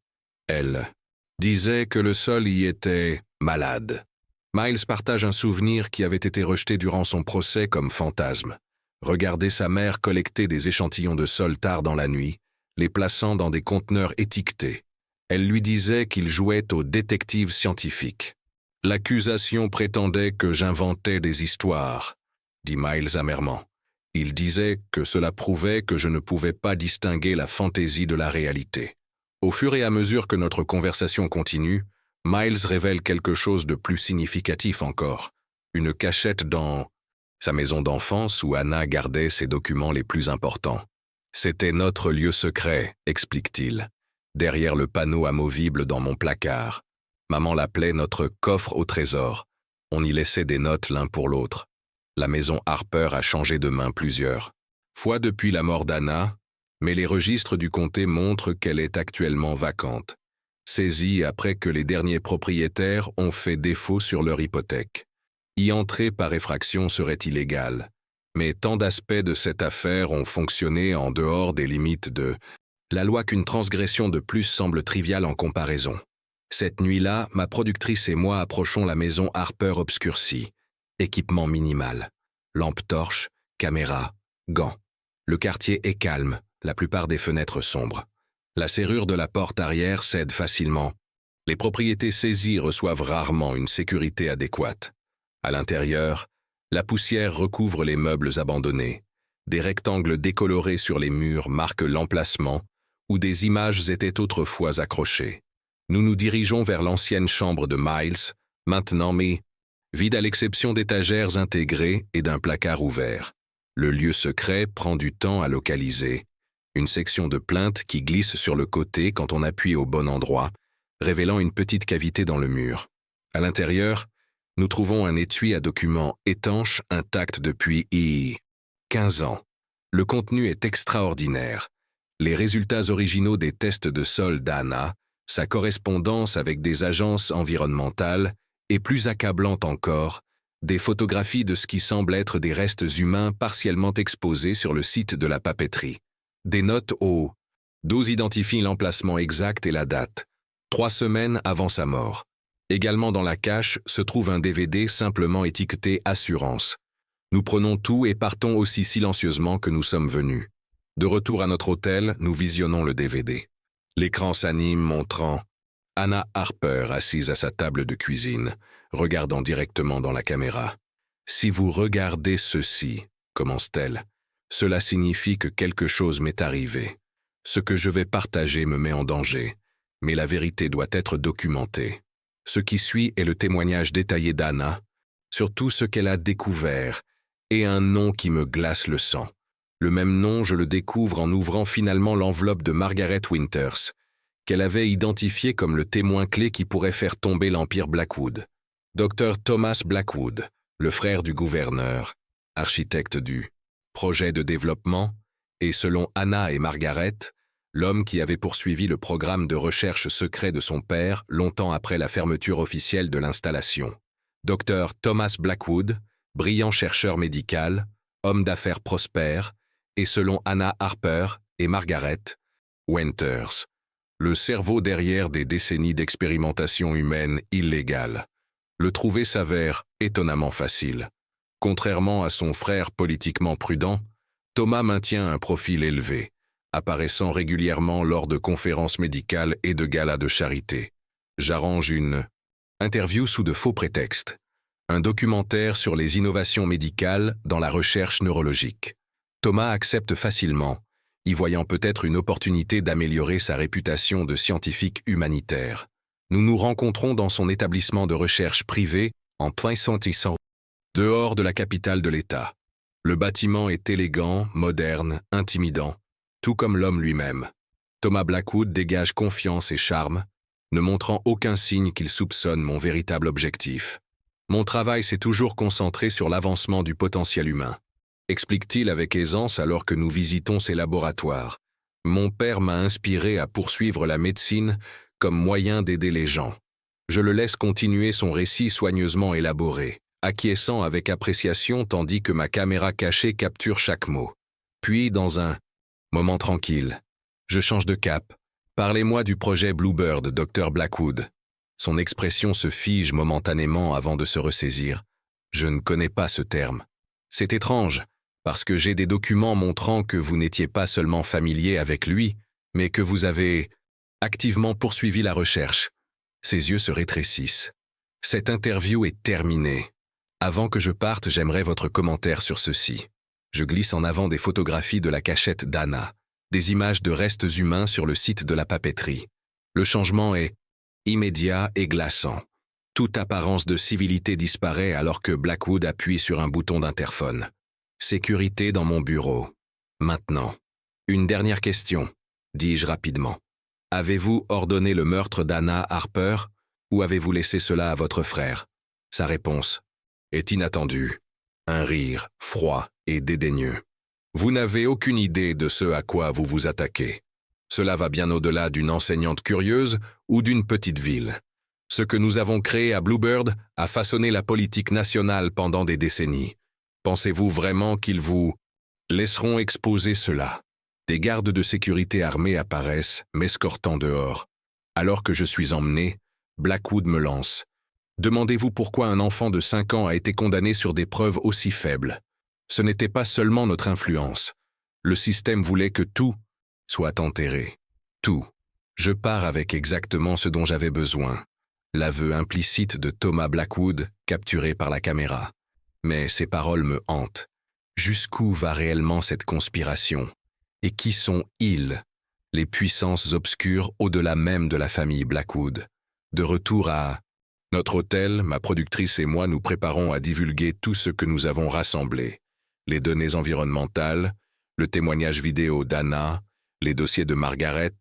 Elle disait que le sol y était malade. Miles partage un souvenir qui avait été rejeté durant son procès comme fantasme. Regarder sa mère collecter des échantillons de sol tard dans la nuit, les plaçant dans des conteneurs étiquetés. Elle lui disait qu'il jouait au détective scientifique. L'accusation prétendait que j'inventais des histoires, dit Miles amèrement. Il disait que cela prouvait que je ne pouvais pas distinguer la fantaisie de la réalité. Au fur et à mesure que notre conversation continue, Miles révèle quelque chose de plus significatif encore. Une cachette dans sa maison d'enfance où Anna gardait ses documents les plus importants. C'était notre lieu secret, explique-t-il, derrière le panneau amovible dans mon placard. Maman l'appelait notre coffre au trésor. On y laissait des notes l'un pour l'autre. La maison Harper a changé de main plusieurs fois depuis la mort d'Anna, mais les registres du comté montrent qu'elle est actuellement vacante, saisie après que les derniers propriétaires ont fait défaut sur leur hypothèque. Y entrer par effraction serait illégal, mais tant d'aspects de cette affaire ont fonctionné en dehors des limites de la loi qu'une transgression de plus semble triviale en comparaison. Cette nuit-là, ma productrice et moi approchons la maison Harper obscurcie. Équipement minimal. Lampe torche, caméra, gants. Le quartier est calme, la plupart des fenêtres sombres. La serrure de la porte arrière cède facilement. Les propriétés saisies reçoivent rarement une sécurité adéquate. À l'intérieur, la poussière recouvre les meubles abandonnés. Des rectangles décolorés sur les murs marquent l'emplacement où des images étaient autrefois accrochées. Nous nous dirigeons vers l'ancienne chambre de Miles, maintenant vide à l'exception d'étagères intégrées et d'un placard ouvert. Le lieu secret prend du temps à localiser. Une section de plainte qui glisse sur le côté quand on appuie au bon endroit, révélant une petite cavité dans le mur. À l'intérieur, nous trouvons un étui à documents étanche intact depuis 15 ans. Le contenu est extraordinaire. Les résultats originaux des tests de sol d'Anna, sa correspondance avec des agences environnementales, et plus accablante encore, des photographies de ce qui semble être des restes humains partiellement exposés sur le site de la papeterie. Des notes au dos identifient l'emplacement exact et la date, 3 semaines avant sa mort. Également dans la cache se trouve un DVD simplement étiqueté « Assurance ». Nous prenons tout et partons aussi silencieusement que nous sommes venus. De retour à notre hôtel, nous visionnons le DVD. L'écran s'anime montrant Anna Harper assise à sa table de cuisine, regardant directement dans la caméra. « Si vous regardez ceci, commence-t-elle, cela signifie que quelque chose m'est arrivé. Ce que je vais partager me met en danger, mais la vérité doit être documentée. Ce qui suit est le témoignage détaillé d'Anna, sur tout ce qu'elle a découvert, et un nom qui me glace le sang. Le même nom, je le découvre en ouvrant finalement l'enveloppe de Margaret Winters, qu'elle avait identifié comme le témoin clé qui pourrait faire tomber l'empire Blackwood. Dr Thomas Blackwood, le frère du gouverneur, architecte du projet de développement, et selon Anna et Margaret, l'homme qui avait poursuivi le programme de recherche secret de son père longtemps après la fermeture officielle de l'installation. Dr Thomas Blackwood, brillant chercheur médical, homme d'affaires prospère, et selon Anna Harper et Margaret Winters, le cerveau derrière des décennies d'expérimentation humaine illégale. Le trouver s'avère étonnamment facile. Contrairement à son frère politiquement prudent, Thomas maintient un profil élevé, apparaissant régulièrement lors de conférences médicales et de galas de charité. J'arrange une interview sous de faux prétextes, un documentaire sur les innovations médicales dans la recherche neurologique. Thomas accepte facilement, y voyant peut-être une opportunité d'améliorer sa réputation de scientifique humanitaire. Nous nous rencontrons dans son établissement de recherche privé en Pointe-Saint-Yves, dehors de la capitale de l'État. Le bâtiment est élégant, moderne, intimidant, tout comme l'homme lui-même. Thomas Blackwood dégage confiance et charme, ne montrant aucun signe qu'il soupçonne mon véritable objectif. Mon travail s'est toujours concentré sur l'avancement du potentiel humain, explique-t-il avec aisance alors que nous visitons ses laboratoires. Mon père m'a inspiré à poursuivre la médecine comme moyen d'aider les gens. Je le laisse continuer son récit soigneusement élaboré, acquiesçant avec appréciation tandis que ma caméra cachée capture chaque mot. Puis, dans un moment tranquille, je change de cap. Parlez-moi du projet Bluebird de Dr Blackwood. Son expression se fige momentanément avant de se ressaisir. Je ne connais pas ce terme. C'est étrange, parce que j'ai des documents montrant que vous n'étiez pas seulement familier avec lui, mais que vous avez activement poursuivi la recherche. Ses yeux se rétrécissent. Cette interview est terminée. Avant que je parte, j'aimerais votre commentaire sur ceci. Je glisse en avant des photographies de la cachette d'Anna, des images de restes humains sur le site de la papeterie. Le changement est immédiat et glaçant. Toute apparence de civilité disparaît alors que Blackwood appuie sur un bouton d'interphone. Sécurité dans mon bureau. Maintenant. Une dernière question, dis-je rapidement. Avez-vous ordonné le meurtre d'Anna Harper ou avez-vous laissé cela à votre frère? Sa réponse est inattendue. Un rire, froid et dédaigneux. Vous n'avez aucune idée de ce à quoi vous vous attaquez. Cela va bien au-delà d'une enseignante curieuse ou d'une petite ville. Ce que nous avons créé à Bluebird a façonné la politique nationale pendant des décennies. Pensez-vous vraiment qu'ils vous laisseront exposer cela? Des gardes de sécurité armés apparaissent, m'escortant dehors. Alors que je suis emmené, Blackwood me lance. Demandez-vous pourquoi un enfant de 5 ans a été condamné sur des preuves aussi faibles. Ce n'était pas seulement notre influence. Le système voulait que tout soit enterré. Tout. Je pars avec exactement ce dont j'avais besoin. L'aveu implicite de Thomas Blackwood, capturé par la caméra. Mais ces paroles me hantent. Jusqu'où va réellement cette conspiration? Et qui sont ils, les puissances obscures au-delà même de la famille Blackwood? De retour à notre hôtel, ma productrice et moi nous préparons à divulguer tout ce que nous avons rassemblé. Les données environnementales, le témoignage vidéo d'Anna, les dossiers de Margaret,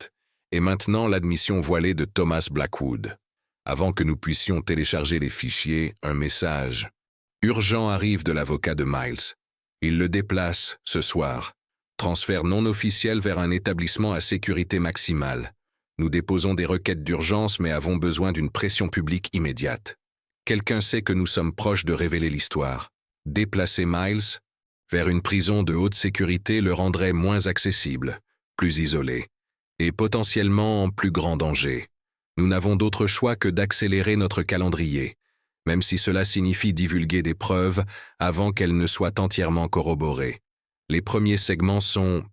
et maintenant l'admission voilée de Thomas Blackwood. Avant que nous puissions télécharger les fichiers, un message urgent arrive de l'avocat de Miles. Il le déplace, ce soir. Transfert non officiel vers un établissement à sécurité maximale. Nous déposons des requêtes d'urgence mais avons besoin d'une pression publique immédiate. Quelqu'un sait que nous sommes proches de révéler l'histoire. Déplacer Miles vers une prison de haute sécurité le rendrait moins accessible, plus isolé, et potentiellement en plus grand danger. Nous n'avons d'autre choix que d'accélérer notre calendrier, même si cela signifie divulguer des preuves avant qu'elles ne soient entièrement corroborées. Les premiers segments sont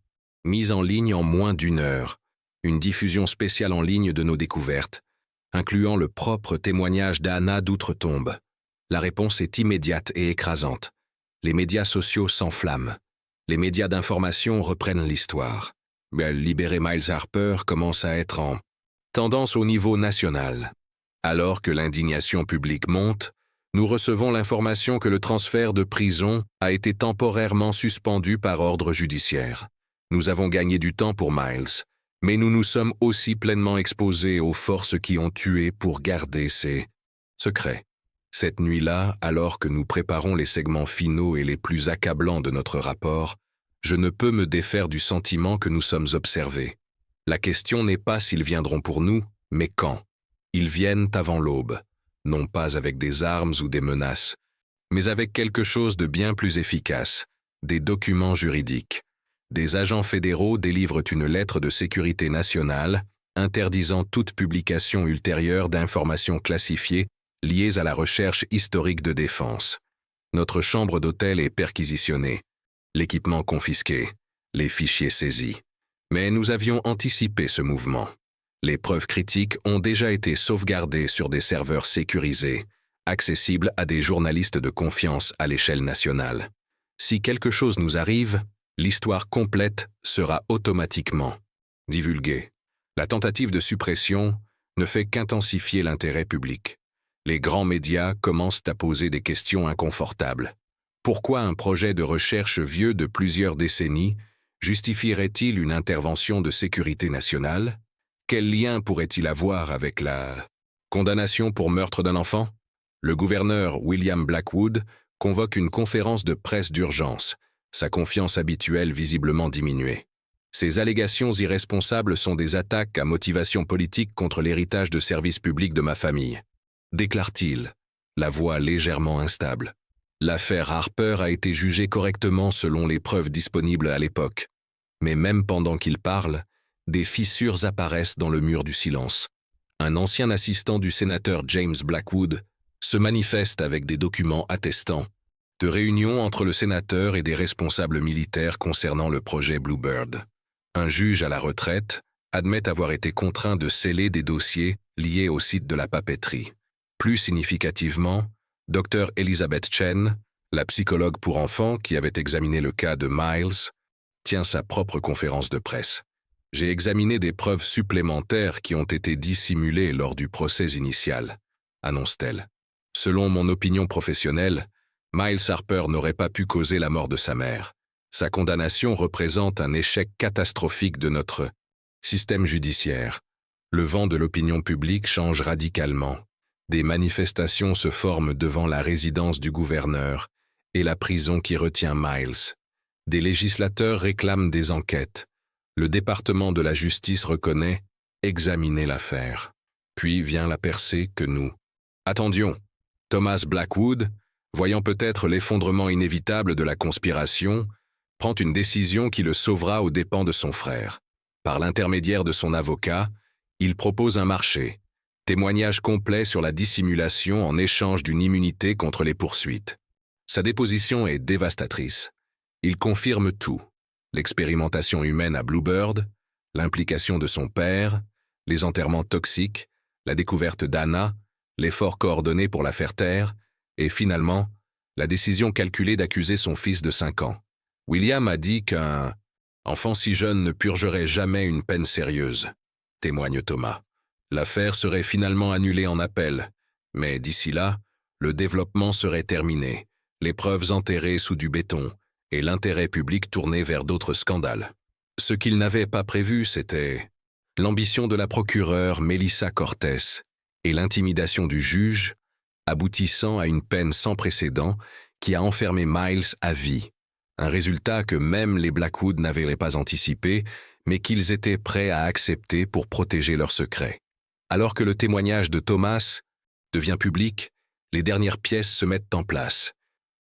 mis en ligne en moins d'1 heure, une diffusion spéciale en ligne de nos découvertes, incluant le propre témoignage d'Anna d'outre-tombe. La réponse est immédiate et écrasante. Les médias sociaux s'enflamment. Les médias d'information reprennent l'histoire. Libérer Miles Harper commence à être en tendance au niveau national. Alors que l'indignation publique monte, nous recevons l'information que le transfert de prison a été temporairement suspendu par ordre judiciaire. Nous avons gagné du temps pour Miles, mais nous nous sommes aussi pleinement exposés aux forces qui ont tué pour garder ces secrets. Cette nuit-là, alors que nous préparons les segments finaux et les plus accablants de notre rapport, je ne peux me défaire du sentiment que nous sommes observés. La question n'est pas s'ils viendront pour nous, mais quand. Ils viennent avant l'aube, non pas avec des armes ou des menaces, mais avec quelque chose de bien plus efficace, des documents juridiques. Des agents fédéraux délivrent une lettre de sécurité nationale interdisant toute publication ultérieure d'informations classifiées liées à la recherche historique de défense. Notre chambre d'hôtel est perquisitionnée, l'équipement confisqué, les fichiers saisis. Mais nous avions anticipé ce mouvement. Les preuves critiques ont déjà été sauvegardées sur des serveurs sécurisés, accessibles à des journalistes de confiance à l'échelle nationale. Si quelque chose nous arrive, l'histoire complète sera automatiquement divulguée. La tentative de suppression ne fait qu'intensifier l'intérêt public. Les grands médias commencent à poser des questions inconfortables. Pourquoi un projet de recherche vieux de plusieurs décennies justifierait-il une intervention de sécurité nationale? Quel lien pourrait-il avoir avec la condamnation pour meurtre d'un enfant? Le gouverneur William Blackwood convoque une conférence de presse d'urgence, sa confiance habituelle visiblement diminuée. Ces allégations irresponsables sont des attaques à motivation politique contre l'héritage de services publics de ma famille, déclare-t-il, la voix légèrement instable. L'affaire Harper a été jugée correctement selon les preuves disponibles à l'époque. Mais même pendant qu'il parle, des fissures apparaissent dans le mur du silence. Un ancien assistant du sénateur James Blackwood se manifeste avec des documents attestant de réunions entre le sénateur et des responsables militaires concernant le projet Bluebird. Un juge à la retraite, admet avoir été contraint de sceller des dossiers liés au site de la papeterie. Plus significativement, Dr Elizabeth Chen, la psychologue pour enfants qui avait examiné le cas de Miles, tient sa propre conférence de presse. J'ai examiné des preuves supplémentaires qui ont été dissimulées lors du procès initial, annonce-t-elle. Selon mon opinion professionnelle, Miles Harper n'aurait pas pu causer la mort de sa mère. Sa condamnation représente un échec catastrophique de notre système judiciaire. Le vent de l'opinion publique change radicalement. Des manifestations se forment devant la résidence du gouverneur et la prison qui retient Miles. Des législateurs réclament des enquêtes. Le département de la justice reconnaît examiner l'affaire. Puis vient la percée que nous attendions. Thomas Blackwood, voyant peut-être l'effondrement inévitable de la conspiration, prend une décision qui le sauvera aux dépens de son frère. Par l'intermédiaire de son avocat, il propose un marché, témoignage complet sur la dissimulation en échange d'une immunité contre les poursuites. Sa déposition est dévastatrice. Il confirme tout. L'expérimentation humaine à Bluebird, l'implication de son père, les enterrements toxiques, la découverte d'Anna, l'effort coordonné pour la faire taire, et finalement, la décision calculée d'accuser son fils de 5 ans. William a dit qu'un enfant si jeune ne purgerait jamais une peine sérieuse, témoigne Thomas. L'affaire serait finalement annulée en appel, mais d'ici là, le développement serait terminé, les preuves enterrées sous du béton, et l'intérêt public tourné vers d'autres scandales. Ce qu'il n'avait pas prévu, c'était l'ambition de la procureure Melissa Cortés et l'intimidation du juge, aboutissant à une peine sans précédent qui a enfermé Miles à vie. Un résultat que même les Blackwood n'avaient pas anticipé, mais qu'ils étaient prêts à accepter pour protéger leur secret. Alors que le témoignage de Thomas devient public, les dernières pièces se mettent en place.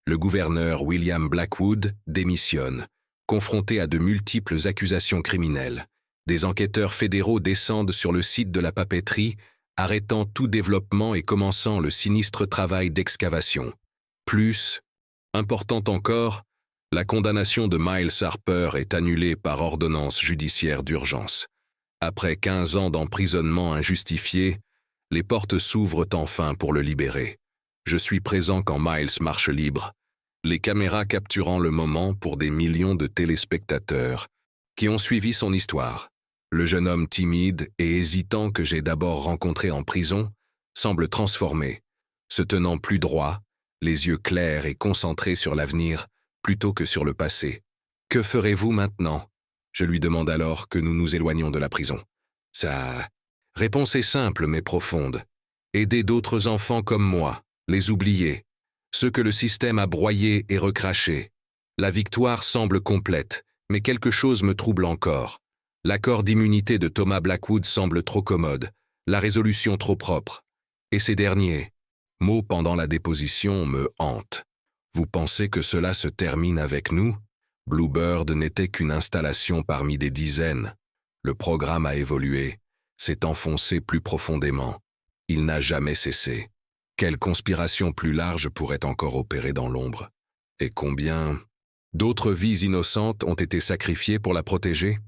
Le gouverneur William Blackwood démissionne, confronté à de multiples accusations criminelles. Des enquêteurs fédéraux descendent sur le site de la papeterie, arrêtant tout développement et commençant le sinistre travail d'excavation. Plus important encore, la condamnation de Miles Harper est annulée par ordonnance judiciaire d'urgence. Après 15 ans d'emprisonnement injustifié, les portes s'ouvrent enfin pour le libérer. Je suis présent quand Miles marche libre, les caméras capturant le moment pour des millions de téléspectateurs qui ont suivi son histoire. Le jeune homme timide et hésitant que j'ai d'abord rencontré en prison semble transformé, se tenant plus droit, les yeux clairs et concentrés sur l'avenir plutôt que sur le passé. « Que ferez-vous maintenant ?» Je lui demande alors que nous nous éloignons de la prison. Sa réponse est simple mais profonde. Aider d'autres enfants comme moi, les oublier, ceux que le système a broyés et recrachés. La victoire semble complète, mais quelque chose me trouble encore. L'accord d'immunité de Thomas Blackwood semble trop commode, la résolution trop propre. Et ces derniers mots pendant la déposition me hantent. Vous pensez que cela se termine avec nous? Bluebird n'était qu'une installation parmi des dizaines. Le programme a évolué, s'est enfoncé plus profondément. Il n'a jamais cessé. Quelle conspiration plus large pourrait encore opérer dans l'ombre? Et combien d'autres vies innocentes ont été sacrifiées pour la protéger?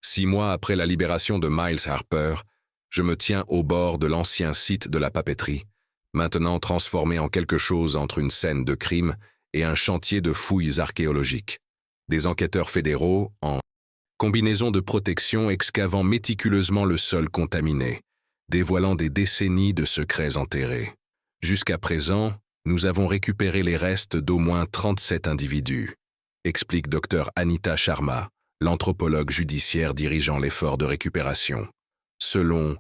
6 mois après la libération de Miles Harper, je me tiens au bord de l'ancien site de la papeterie, maintenant transformé en quelque chose entre une scène de crime et un chantier de fouilles archéologiques. Des enquêteurs fédéraux, en combinaison de protection, excavant méticuleusement le sol contaminé, dévoilant des décennies de secrets enterrés. Jusqu'à présent, nous avons récupéré les restes d'au moins 37 individus, explique Dr Anita Sharma, l'anthropologue judiciaire dirigeant l'effort de récupération. Selon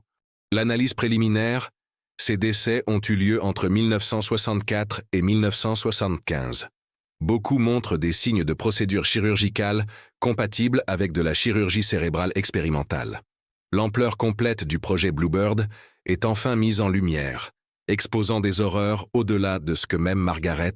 l'analyse préliminaire, ces décès ont eu lieu entre 1964 et 1975. Beaucoup montrent des signes de procédure chirurgicale compatibles avec de la chirurgie cérébrale expérimentale. L'ampleur complète du projet Bluebird est enfin mise en lumière, exposant des horreurs au-delà de ce que même Margaret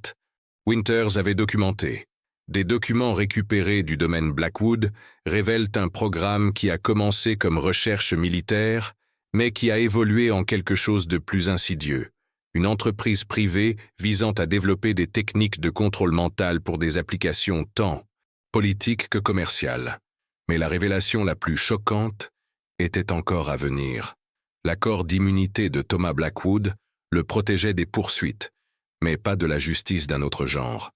Winters avait documenté. Des documents récupérés du domaine Blackwood révèlent un programme qui a commencé comme recherche militaire, mais qui a évolué en quelque chose de plus insidieux. Une entreprise privée visant à développer des techniques de contrôle mental pour des applications tant politiques que commerciales. Mais la révélation la plus choquante était encore à venir. L'accord d'immunité de Thomas Blackwood le protégeait des poursuites, mais pas de la justice d'un autre genre.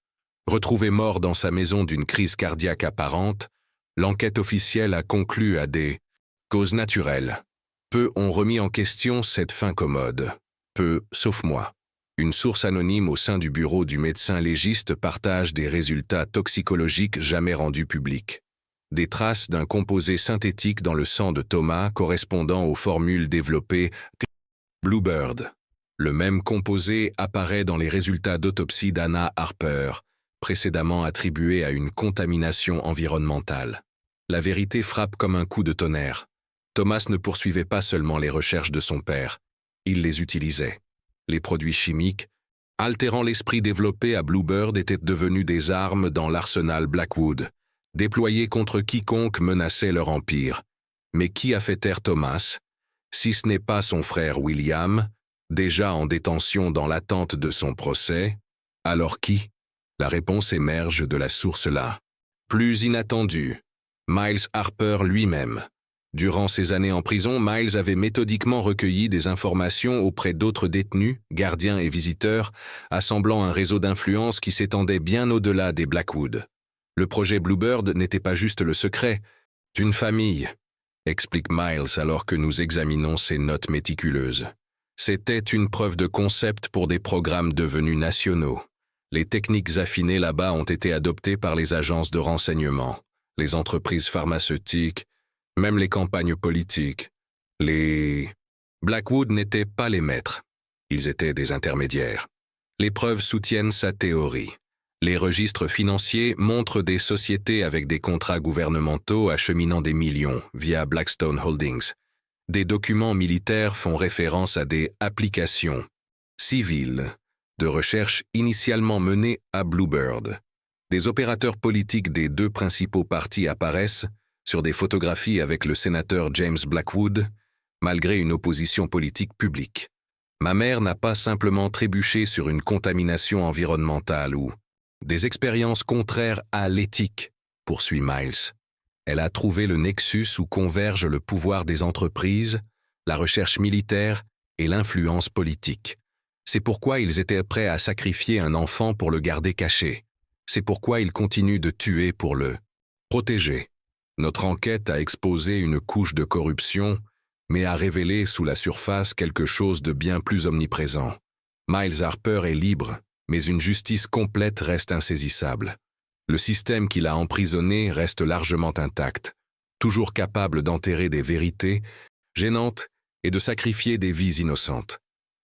Retrouvé mort dans sa maison d'une crise cardiaque apparente, l'enquête officielle a conclu à des causes naturelles. Peu ont remis en question cette fin commode. Peu, sauf moi. Une source anonyme au sein du bureau du médecin légiste partage des résultats toxicologiques jamais rendus publics. Des traces d'un composé synthétique dans le sang de Thomas correspondant aux formules développées Bluebird. Le même composé apparaît dans les résultats d'autopsie d'Anna Harper, précédemment attribués à une contamination environnementale. La vérité frappe comme un coup de tonnerre. Thomas ne poursuivait pas seulement les recherches de son père, il les utilisait. Les produits chimiques, altérant l'esprit développé à Bluebird, étaient devenus des armes dans l'arsenal Blackwood, déployés contre quiconque menaçait leur empire. Mais qui a fait taire Thomas, si ce n'est pas son frère William, déjà en détention dans l'attente de son procès? Alors qui? La réponse émerge de la source là. Plus inattendue, Miles Harper lui-même. Durant ses années en prison, Miles avait méthodiquement recueilli des informations auprès d'autres détenus, gardiens et visiteurs, assemblant un réseau d'influence qui s'étendait bien au-delà des Blackwood. Le projet Bluebird n'était pas juste le secret d'une famille, explique Miles alors que nous examinons ses notes méticuleuses. C'était une preuve de concept pour des programmes devenus nationaux. Les techniques affinées là-bas ont été adoptées par les agences de renseignement, les entreprises pharmaceutiques, même les campagnes politiques. Les Blackwood n'étaient pas les maîtres, ils étaient des intermédiaires. Les preuves soutiennent sa théorie. Les registres financiers montrent des sociétés avec des contrats gouvernementaux acheminant des millions via Blackstone Holdings. Des documents militaires font référence à des applications civiles de recherche initialement menées à Bluebird. Des opérateurs politiques des deux principaux partis apparaissent sur des photographies avec le sénateur James Blackwood, malgré une opposition politique publique. Ma mère n'a pas simplement trébuché sur une contamination environnementale ou des expériences contraires à l'éthique, poursuit Miles. Elle a trouvé le nexus où convergent le pouvoir des entreprises, la recherche militaire et l'influence politique. C'est pourquoi ils étaient prêts à sacrifier un enfant pour le garder caché. C'est pourquoi ils continuent de tuer pour le protéger. Notre enquête a exposé une couche de corruption, mais a révélé sous la surface quelque chose de bien plus omniprésent. Miles Harper est libre, mais une justice complète reste insaisissable. Le système qui l'a emprisonné reste largement intact, toujours capable d'enterrer des vérités gênantes et de sacrifier des vies innocentes.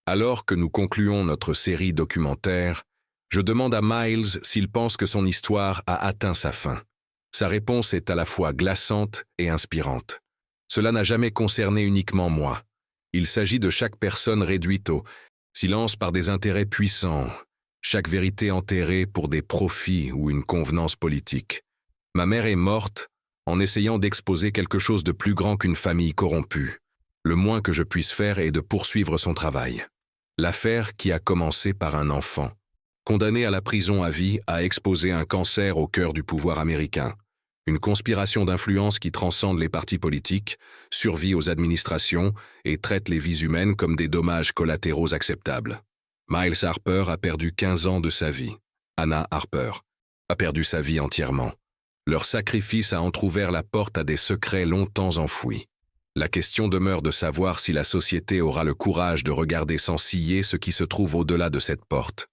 Alors que nous concluons notre série documentaire, je demande à Miles s'il pense que son histoire a atteint sa fin. Sa réponse est à la fois glaçante et inspirante. Cela n'a jamais concerné uniquement moi. Il s'agit de chaque personne réduite au silence par des intérêts puissants, chaque vérité enterrée pour des profits ou une convenance politique. Ma mère est morte en essayant d'exposer quelque chose de plus grand qu'une famille corrompue. Le moins que je puisse faire est de poursuivre son travail. L'affaire qui a commencé par un enfant, condamné à la prison à vie, a exposé un cancer au cœur du pouvoir américain. Une conspiration d'influence qui transcende les partis politiques, survit aux administrations et traite les vies humaines comme des dommages collatéraux acceptables. Miles Harper a perdu 15 ans de sa vie. Anna Harper a perdu sa vie entièrement. Leur sacrifice a entrouvert la porte à des secrets longtemps enfouis. La question demeure de savoir si la société aura le courage de regarder sans ciller ce qui se trouve au-delà de cette porte,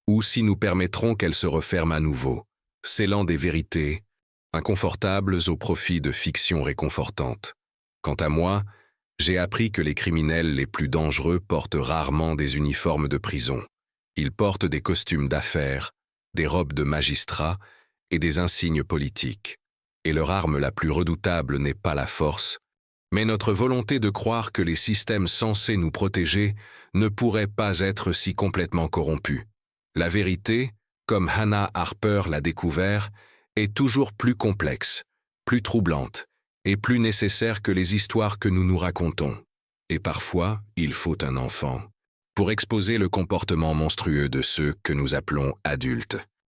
ou si nous permettrons qu'elle se referme à nouveau, scellant des vérités inconfortables au profit de fictions réconfortantes. Quant à moi, j'ai appris que les criminels les plus dangereux portent rarement des uniformes de prison. Ils portent des costumes d'affaires, des robes de magistrats et des insignes politiques. Et leur arme la plus redoutable n'est pas la force, mais notre volonté de croire que les systèmes censés nous protéger ne pourraient pas être si complètement corrompus. La vérité, comme Hannah Harper l'a découvert, est toujours plus complexe, plus troublante et plus nécessaire que les histoires que nous nous racontons. Et parfois, il faut un enfant pour exposer le comportement monstrueux de ceux que nous appelons adultes.